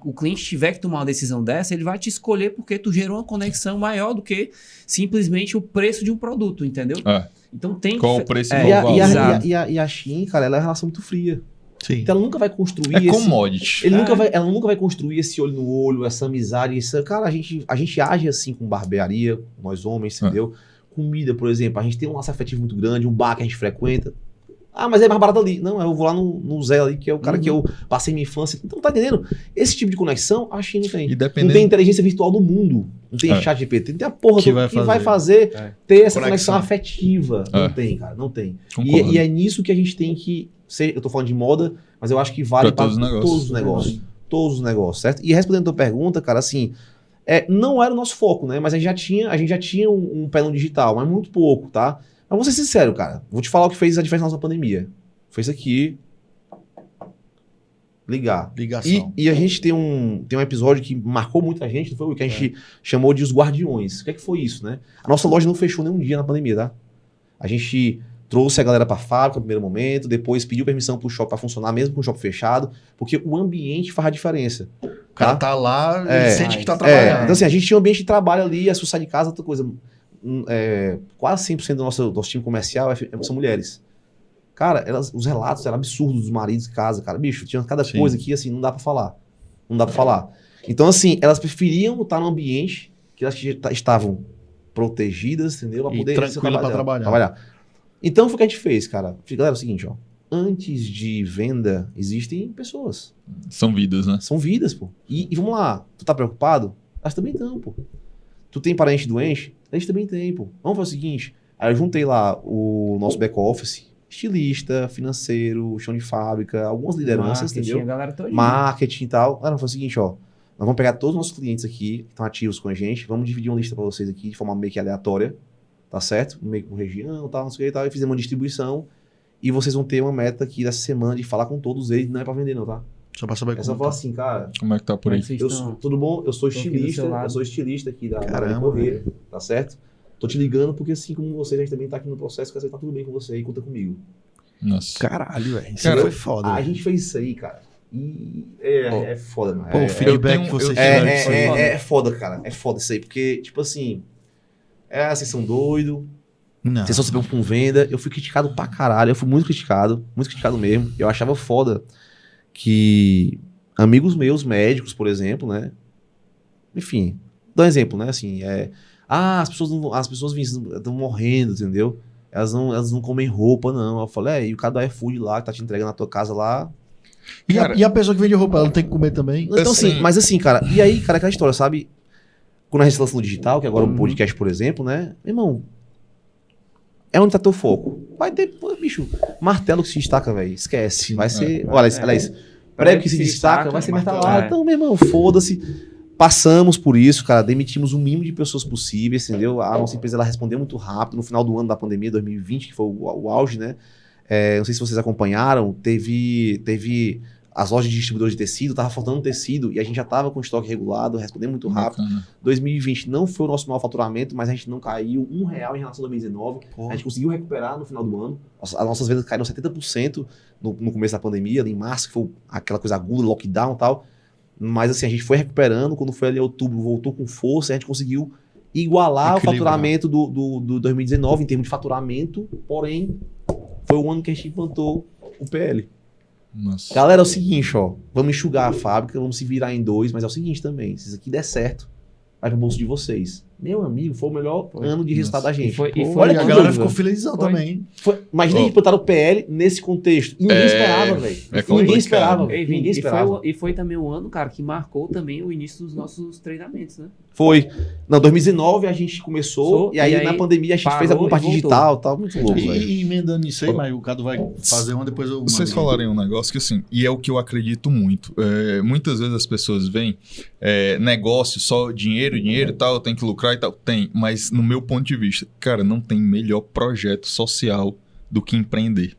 o cliente tiver que tomar uma decisão dessa, ele vai te escolher porque tu gerou uma conexão maior do que simplesmente o preço de um produto, entendeu? Então tem qual o preço e a Shein, cara, ela é uma relação muito fria. Sim. Então ela nunca vai construir esse... commodity. Ela nunca vai construir esse olho no olho, essa amizade. Cara, a gente age assim com barbearia, nós homens, entendeu? Comida, por exemplo. A gente tem um laço afetivo muito grande, um bar que a gente frequenta. Ah, mas é mais barato ali. Não, eu vou lá no Zé ali, que é o cara que eu passei minha infância. Então, tá entendendo? Esse tipo de conexão, a Shein não tem. Não tem inteligência virtual no mundo. Não tem chat GPT. Não tem a porra que vai fazer ter essa conexão afetiva. Não tem, cara. Não tem. E é nisso que a gente tem que ser. Eu tô falando de moda, mas eu acho que vale para todos os negócios. Todos os negócios, certo? E respondendo a tua pergunta, cara, assim, não era o nosso foco, né? Mas a gente já tinha um pé no digital, mas muito pouco, tá? Mas vou ser sincero, cara. Vou te falar o que fez a diferença na nossa pandemia. Foi isso aqui. Ligação. E a gente tem um episódio que marcou muita gente, não foi o que a gente chamou de os guardiões. O que é que foi isso, né? A nossa loja não fechou nem um dia na pandemia, tá? A gente trouxe a galera pra fábrica no primeiro momento, depois pediu permissão pro shopping pra funcionar, mesmo com o shopping fechado, porque o ambiente faz a diferença. O cara tá lá e sente que tá trabalhando. Então assim, a gente tinha um ambiente de trabalho ali, a sua sai de casa, outra coisa. Quase 100% do nosso time comercial são mulheres. Cara, os relatos eram absurdos dos maridos de casa, cara. Bicho, tinha cada coisa que, assim, não dá pra falar. Não dá pra falar. Então, assim, elas preferiam estar num ambiente que elas estavam protegidas, entendeu? Pra poder tranquila pra trabalhar. Então, foi o que a gente fez, cara. Galera, é o seguinte, ó. Antes de venda, existem pessoas. São vidas, né? São vidas, pô. E vamos lá. Tu tá preocupado? Elas também estão, pô. Tu tem parente doente? Eles também tem, pô. Vamos fazer o seguinte. Aí eu juntei lá o nosso back-office, estilista, financeiro, chão de fábrica, algumas lideranças, entendeu? Marketing e tal. Vamos fazer o seguinte, ó. Nós vamos pegar todos os nossos clientes aqui, que estão ativos com a gente, vamos dividir uma lista para vocês aqui, de forma meio que aleatória, tá certo? Meio com região, tal, não sei o que e tal, e fizemos uma distribuição, e vocês vão ter uma meta aqui dessa semana de falar com todos eles, não é para vender não, tá? Só pra saber como. É só falar assim, cara. Como é que tá por aí? Tudo bom? Eu sou estilista aqui da Correia, tá certo? Tô te ligando porque assim como você, a gente também tá aqui no processo, quer dizer, tá tudo bem com você e conta comigo. Nossa. Caralho, velho. Isso foi foda. A gente fez isso aí, cara. E é foda, mano. Pô, o feedback que vocês tiveram. É foda, cara. É foda isso aí, porque, tipo assim, vocês são doidos. Vocês só se preocupam com venda. Eu fui criticado pra caralho. Eu fui muito criticado mesmo. Eu achava foda que amigos meus, médicos, por exemplo, né? Enfim, dá um exemplo, né? Assim, as pessoas estão morrendo, entendeu? Elas não comem roupa, não. Eu falei, e o cara do iFood lá, que tá te entregando na tua casa lá, Cara, E a pessoa que vende roupa, ela não tem que comer também? Então, assim, mas assim, cara, e aí, cara, aquela história, sabe? Quando a gente lança no digital, que agora o podcast, por exemplo, né? Meu irmão, é onde tá teu foco. Vai ter, pô, bicho, martelo que se destaca, velho, esquece. Vai ser, olha, aliás, prego que se destaca, vai ser martelado. Então, meu irmão, foda-se. Passamos por isso, cara, demitimos o mínimo de pessoas possíveis, entendeu? A nossa empresa, ela respondeu muito rápido. No final do ano da pandemia, 2020, que foi o auge, né? Não sei se vocês acompanharam, teve as lojas de distribuidores de tecido, tava faltando tecido e a gente já tava com estoque regulado, respondendo muito rápido. 2020 não foi o nosso maior faturamento, mas a gente não caiu R$1 em relação a 2019. A gente conseguiu recuperar no final do ano. As nossas vendas caíram 70% no começo da pandemia, ali em março, que foi aquela coisa aguda, lockdown e tal. Mas assim, a gente foi recuperando, quando foi ali em outubro, voltou com força, e a gente conseguiu igualar o faturamento do 2019 em termos de faturamento, porém, foi o ano que a gente implantou o PL. Nossa. Galera, é o seguinte, ó, vamos enxugar a fábrica, vamos se virar em 2, mas é o seguinte também, se isso aqui der certo, vai pro bolso de vocês. Meu amigo, foi o melhor ano de resultado da gente. Olha, a galera ficou felizão também. Imagina a gente botar o PL nesse contexto. E ninguém esperava, velho. Ninguém esperava, velho. Ninguém esperava. E foi também um ano, cara, que marcou também o início dos nossos treinamentos, né? Foi. Não, 2019 a gente começou, e aí na pandemia a gente fez alguma parte digital e tal. Muito louco, velho. E emendando nisso aí, mas o Cado vai fazer uma, depois eu... Vocês falarem um negócio que assim, e é o que eu acredito muito. Muitas vezes as pessoas veem negócio, só dinheiro e tal, tem que lucrar e tal. Tem, mas no meu ponto de vista, cara, não tem melhor projeto social do que empreender.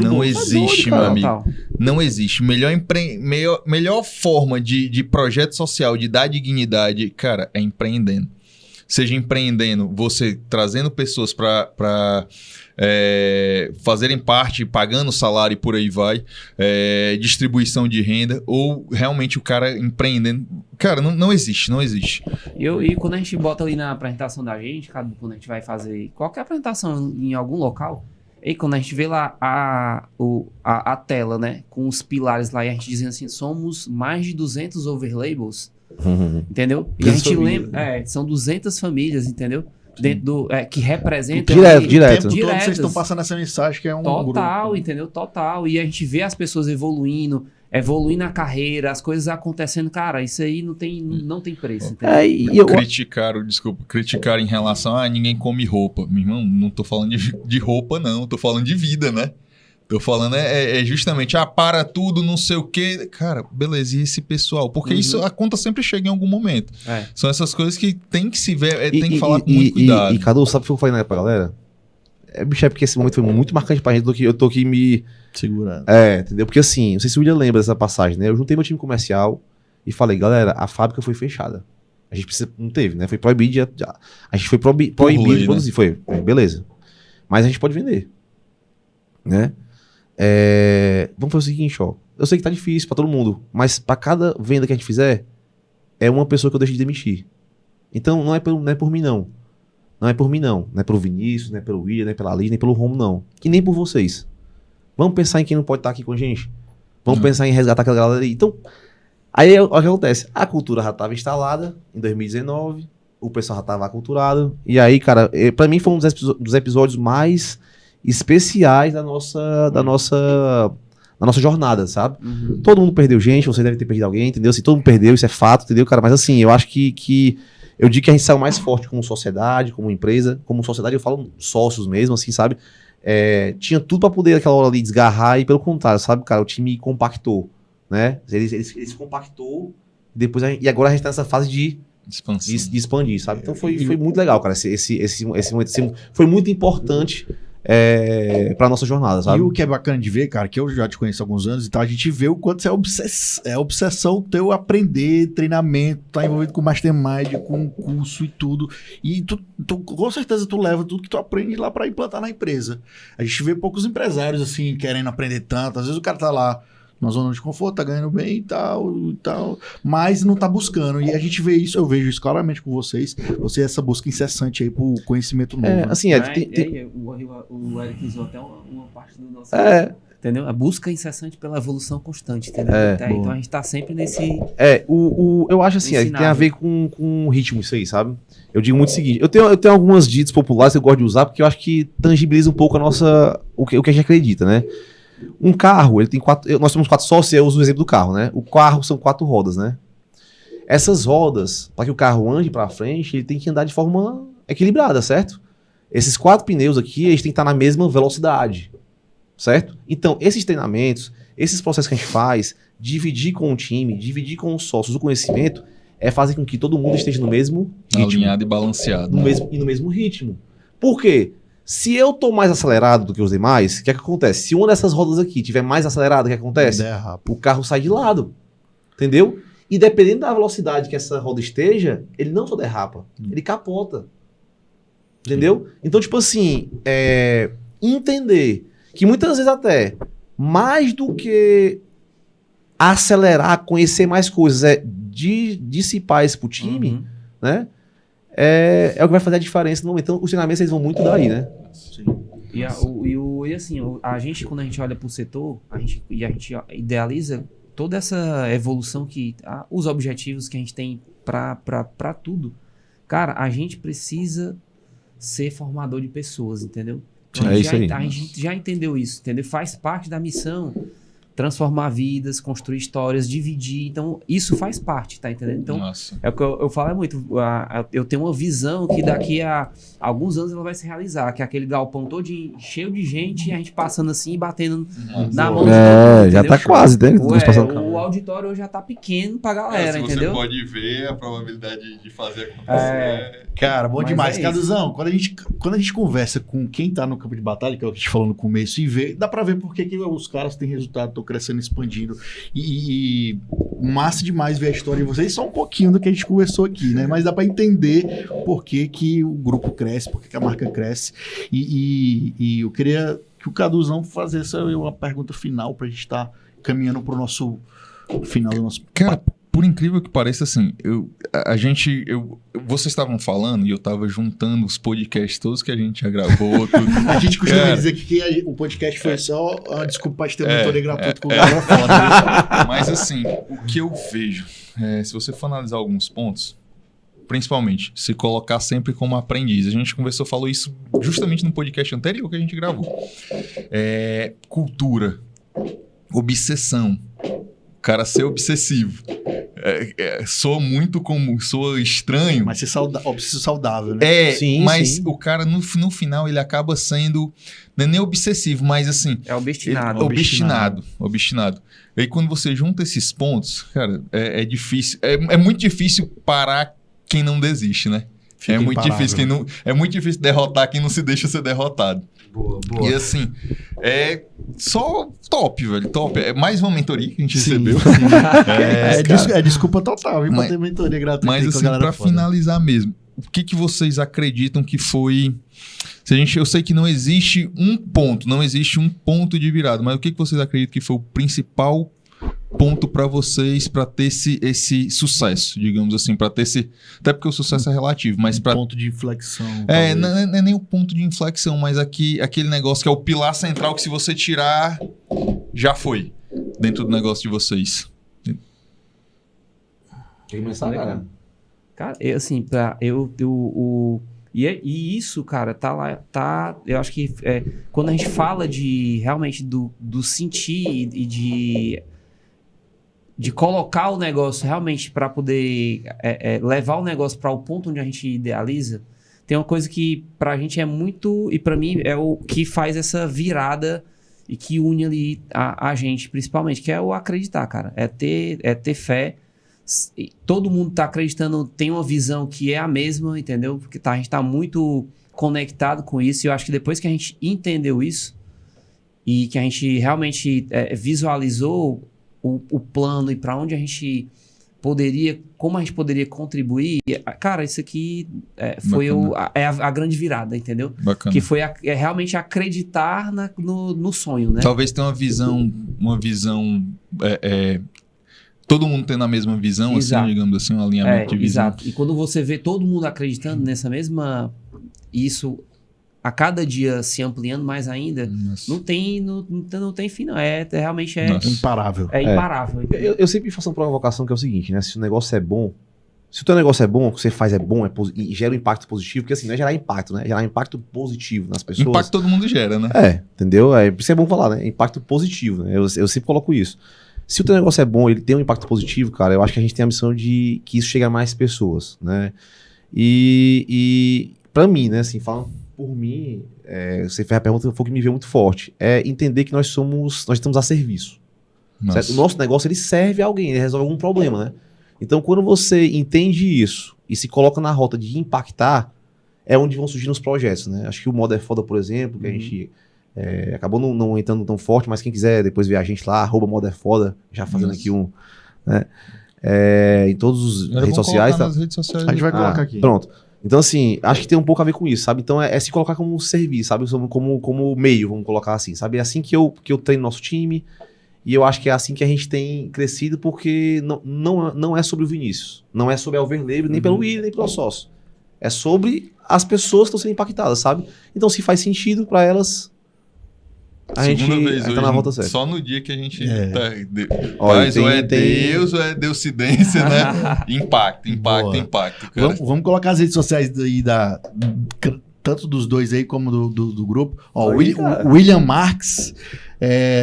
Não existe, meu amigo. Não existe. Melhor forma de projeto social, de dar dignidade, cara, é empreendendo. Seja empreendendo, você trazendo pessoas para fazerem parte, pagando salário e por aí vai, distribuição de renda, ou realmente o cara empreendendo. Cara, não existe. E quando a gente bota ali na apresentação da gente, quando a gente vai fazer qualquer apresentação em algum local, e quando a gente vê lá a tela, né, com os pilares lá, e a gente dizendo assim, somos mais de 200 overlabels, entendeu? E a gente lembra, são 200 famílias, entendeu? Dentro do, que representam... Direto. Vocês estão passando essa mensagem que é um total, grupo. Entendeu? Total. E a gente vê as pessoas evoluindo na carreira, as coisas acontecendo. Cara, isso aí não tem preço. Criticaram em relação a ninguém come roupa. Meu irmão, não tô falando de roupa, não. Tô falando de vida, né? Tô falando justamente, para tudo, não sei o quê. Cara, beleza, e esse pessoal? Porque isso, a conta sempre chega em algum momento. São essas coisas que tem que se ver, tem que falar com muito cuidado. E Cadu, sabe o que eu falei pra galera? Bicho, porque esse momento foi muito marcante pra gente do que eu tô aqui me... segurando. Entendeu? Porque assim, não sei se o William lembra dessa passagem, né? Eu juntei meu time comercial e falei, galera, a fábrica foi fechada. A gente não teve, né? Foi proibido a gente foi proibido de produzir. Né? Foi, beleza. Mas a gente pode vender. Né? Vamos fazer o seguinte, ó. Eu sei que tá difícil pra todo mundo, mas pra cada venda que a gente fizer, é uma pessoa que eu deixo de demitir. Então, não é por mim, não. Não é por mim, não. Não é pelo Vinícius, não é pelo William, não é pela Liz, nem pelo Romo, não. E nem por vocês. Vamos pensar em quem não pode estar aqui com a gente. Vamos pensar em resgatar aquela galera ali. Então, aí o que acontece? A cultura já estava instalada em 2019, o pessoal já estava aculturado. E aí, cara, pra mim foi um dos episódios mais especiais da nossa jornada, sabe? Todo mundo perdeu gente, você deve ter perdido alguém, entendeu? Assim, todo mundo perdeu, isso é fato, entendeu, cara? Mas assim, eu acho que eu digo que a gente saiu mais forte como sociedade, como empresa. Como sociedade, eu falo sócios mesmo, assim, sabe? Tinha tudo pra poder aquela hora ali desgarrar e pelo contrário, sabe, cara? O time compactou, né? Ele compactou e agora a gente tá nessa fase de expandir, sabe? Então foi muito legal, cara. Esse momento foi muito importante pra nossa jornada, sabe? E o que é bacana de ver, cara, que eu já te conheço há alguns anos e tal, a gente vê o quanto é obsessão teu aprender, treinamento, tá envolvido com mastermind, com curso e tudo. E tu com certeza tu leva tudo que tu aprende lá pra implantar na empresa. A gente vê poucos empresários assim, querendo aprender tanto. Às vezes o cara tá lá na zona de conforto, tá ganhando bem e tal, mas não tá buscando. E a gente vê isso, eu vejo isso claramente com vocês. Essa busca incessante aí pro conhecimento novo. Assim, o Eric usou até uma parte do nosso... Entendeu? A busca incessante pela evolução constante, entendeu? Então a gente tá sempre nesse... eu acho assim, tem a ver com ritmo isso aí, sabe? Eu digo muito o seguinte, eu tenho algumas ditas populares que eu gosto de usar, porque eu acho que tangibiliza um pouco o que a gente acredita, né? Um carro, ele tem 4... Nós temos 4 sócios, eu uso o exemplo do carro, né? O carro são 4 rodas, né? Essas rodas, para que o carro ande para frente, ele tem que andar de forma equilibrada, certo? Esses 4 pneus aqui, eles têm que estar na mesma velocidade, certo? Então, esses treinamentos, esses processos que a gente faz, dividir com o time, dividir com os sócios o conhecimento, é fazer com que todo mundo esteja no mesmo ritmo. Alinhado e balanceado. No mesmo ritmo. Por quê? Se eu tô mais acelerado do que os demais, o que é que acontece? Se uma dessas rodas aqui tiver mais acelerada, o que acontece? O carro sai de lado. Entendeu? E dependendo da velocidade que essa roda esteja, ele não só derrapa, ele capota. Entendeu? Então, tipo assim, entender que muitas vezes até, mais do que acelerar, conhecer mais coisas, dissipar isso pro time, né? É o que vai fazer a diferença no momento. Então, os treinamentos eles vão muito daí, né? Sim. E assim, a gente, quando a gente olha pro setor, a gente idealiza toda essa evolução os objetivos que a gente tem pra tudo. Cara, a gente precisa ser formador de pessoas, entendeu? Então, É isso aí. A gente já entendeu isso, entendeu? Faz parte da missão transformar vidas, construir histórias, dividir. Então, isso faz parte, tá entendendo? Então, Nossa. é o que eu falo muito. Eu tenho uma visão que daqui a alguns anos ela vai se realizar, que é aquele galpão todo cheio de gente e a gente passando assim e batendo na mão. Já tá quase, né? O auditório hoje já tá pequeno pra galera, se entendeu? Você pode ver a probabilidade de fazer acontecer. Cara, bom Mas demais. é Caduzão, quando a gente conversa com quem tá no campo de batalha, que é o que a gente falou no começo, e vê, dá pra ver por que os caras têm resultado, estão crescendo, expandindo. E massa demais ver a história de vocês, só um pouquinho do que a gente conversou aqui, né? Mas dá pra entender por que o grupo cresce, por que a marca cresce. E eu queria que o Caduzão fizesse uma pergunta final pra gente estar caminhando pro nosso final do nosso... Cara, por incrível que pareça, assim, vocês estavam falando e eu tava juntando os podcasts todos que a gente já gravou. Tudo. A gente costuma Cara, dizer que o podcast foi só uma desculpa pra ter um mentoria gratuito com o cara foda. Né? Mas assim, o que eu vejo, se você for analisar alguns pontos, principalmente, se colocar sempre como aprendiz. A gente falou isso justamente no podcast anterior que a gente gravou. Cultura, obsessão, o cara ser obsessivo. Soa estranho. Mas ser saudável, né? Sim, mas sim. o cara no final ele acaba sendo, não é nem obsessivo, mas assim... É obstinado. Obstinado. E aí quando você junta esses pontos, cara, é difícil. É muito difícil parar quem não desiste, né? Fica imparável. É muito difícil derrotar quem não se deixa ser derrotado. Boa. E assim, só top, velho, top. É mais uma mentoria que a gente recebeu. Desculpa total, viu? Pra ter mentoria gratuita. Mas com a assim, galera pra foda. finalizar mesmo, o que vocês acreditam que foi... Eu sei que não existe um ponto de virada, mas o que vocês acreditam que foi o principal ponto para vocês para ter esse sucesso, digamos assim, para ter esse... Até porque o sucesso é relativo, mas para... ponto de inflexão. Não é nem o ponto de inflexão, mas aquele negócio que é o pilar central que se você tirar, já foi dentro do negócio de vocês. Quer começar, cara? Cara, assim, e isso, cara, tá lá, eu acho que quando a gente fala realmente do sentir e de colocar o negócio realmente para poder levar o negócio para o ponto onde a gente idealiza, tem uma coisa que pra gente é muito, e pra mim é o que faz essa virada e que une ali a gente principalmente, que é o acreditar, cara, é ter fé. Todo mundo tá acreditando, tem uma visão que é a mesma, entendeu? Porque a gente tá muito conectado com isso, e eu acho que depois que a gente entendeu isso e que a gente realmente visualizou o plano e para onde a gente poderia, como a gente poderia contribuir, cara, isso aqui foi a grande virada, entendeu? Bacana. Que foi realmente acreditar no sonho, né? Talvez tenha uma visão todo mundo tendo a mesma visão, Exato. assim, digamos assim, um alinhamento de visão. Exato. E quando você vê todo mundo acreditando nessa mesma... Isso a cada dia se ampliando mais ainda, não tem fim, não. Realmente Nossa. Imparável. imparável. Eu sempre faço uma provocação que é o seguinte, né? Se o negócio é bom, Se o teu negócio é bom, o que você faz é bom, e gera um impacto positivo, porque assim, não é gerar impacto, né? É gerar impacto positivo nas pessoas. Impacto todo mundo gera, né? Entendeu? Por isso é bom falar, né? Impacto positivo, né? Eu sempre coloco isso. Se o teu negócio é bom, ele tem um impacto positivo, cara, eu acho que a gente tem a missão de que isso chegue a mais pessoas, né? E pra mim, né, assim, falando por mim, você fez a pergunta que foi o que me veio muito forte, é entender que nós estamos a serviço. Certo? O nosso negócio, ele serve a alguém, ele resolve algum problema, né? Então, quando você entende isso e se coloca na rota de impactar, é onde vão surgindo os projetos, né? Acho que o Moda é Foda, por exemplo, que a gente acabou não entrando tão forte, mas quem quiser depois ver a gente lá, @Moda é Foda, já fazendo aqui né? Em todas as redes sociais. Nas redes sociais. A gente vai colocar aqui. Pronto. Então, assim, acho que tem um pouco a ver com isso, sabe? Então, é se colocar como serviço, sabe? Como meio, vamos colocar assim, sabe? É assim que eu treino nosso time. E eu acho que é assim que a gente tem crescido, porque não é sobre o Vinícius. Não é sobre a Overlabel, nem pelo Willian, nem pelo sócio. É sobre as pessoas que estão sendo impactadas, sabe? Então, se faz sentido para elas, a gente tá na volta certa. Só no dia que a gente faz ou é Deus ou é Deucidência, né? Impacto. Cara. Vamos colocar as redes sociais aí tanto dos dois aí como do grupo. Ó, William Marx,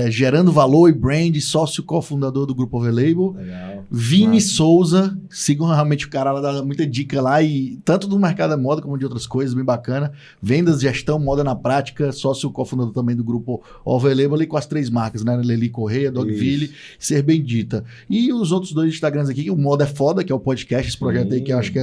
gerando valor e brand, sócio cofundador do Grupo Overlabel. Legal. Vini Souza, sigam realmente o cara, ela dá muita dica lá, e tanto do mercado da moda como de outras coisas, bem bacana. Vendas, gestão, moda na prática, sócio cofundador também do Grupo Overlabel, ali com as 3 marcas, né? Leli Correia, Dogville, Ser Bendita. E os outros 2 Instagrams aqui, o Moda é Foda, que é o podcast, esse projeto aí, que eu acho que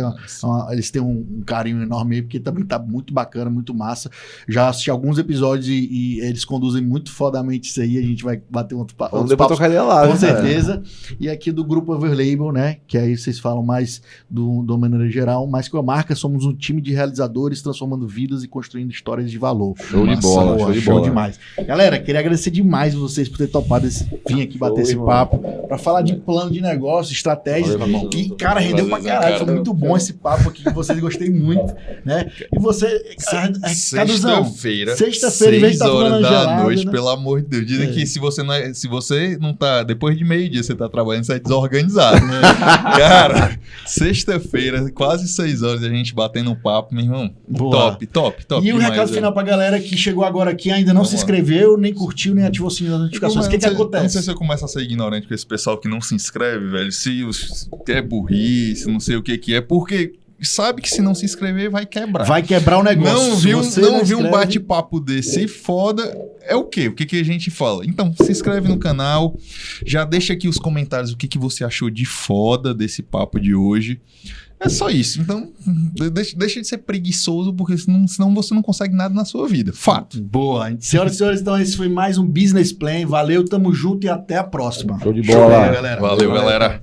eles têm um carinho enorme aí, porque também tá muito bacana, muito massa. Já assisti alguns episódios e eles conduzem muito fodamente isso aí, a gente vai bater outro papo. Vamos depois trocar ideia lá, com certeza. E aqui do Grupo Overlabel, né? Que aí vocês falam mais de uma maneira geral, mas com a marca somos um time de realizadores transformando vidas e construindo histórias de valor. Show de bola, show demais. Galera, queria agradecer demais vocês por ter topado vir aqui bater esse papo, para falar de plano de negócio, estratégia. E, cara, rendeu pra caralho. Foi muito bom esse papo aqui com vocês, gostei muito, né? E você, sexta-feira, em vez de estar tomando da noite, né? Pelo amor de Deus. Dizem que se você não tá, depois de meio-dia, você tá trabalhando, você é desorganizado. Cara, sexta-feira, quase 6 horas, a gente batendo um papo, meu irmão. Boa. Top. E o recado final pra galera que chegou agora aqui, ainda não se inscreveu, nem curtiu, nem ativou o sininho das notificações. O que acontece? Não sei se eu começo a ser ignorante com esse pessoal que não se inscreve, velho. Se é burrice, não sei o que é, porque sabe que se não se inscrever vai quebrar. Vai quebrar o negócio. Não viu um bate-papo desse foda, é o quê? O que a gente fala? Então, se inscreve no canal, já deixa aqui os comentários o que você achou de foda desse papo de hoje. É só isso. Então, deixa de ser preguiçoso, porque senão você não consegue nada na sua vida. Fato. Boa. Senhoras e senhores, então esse foi mais um Business Plan. Valeu, tamo junto e até a próxima. Show de bola. Galera. Valeu, galera.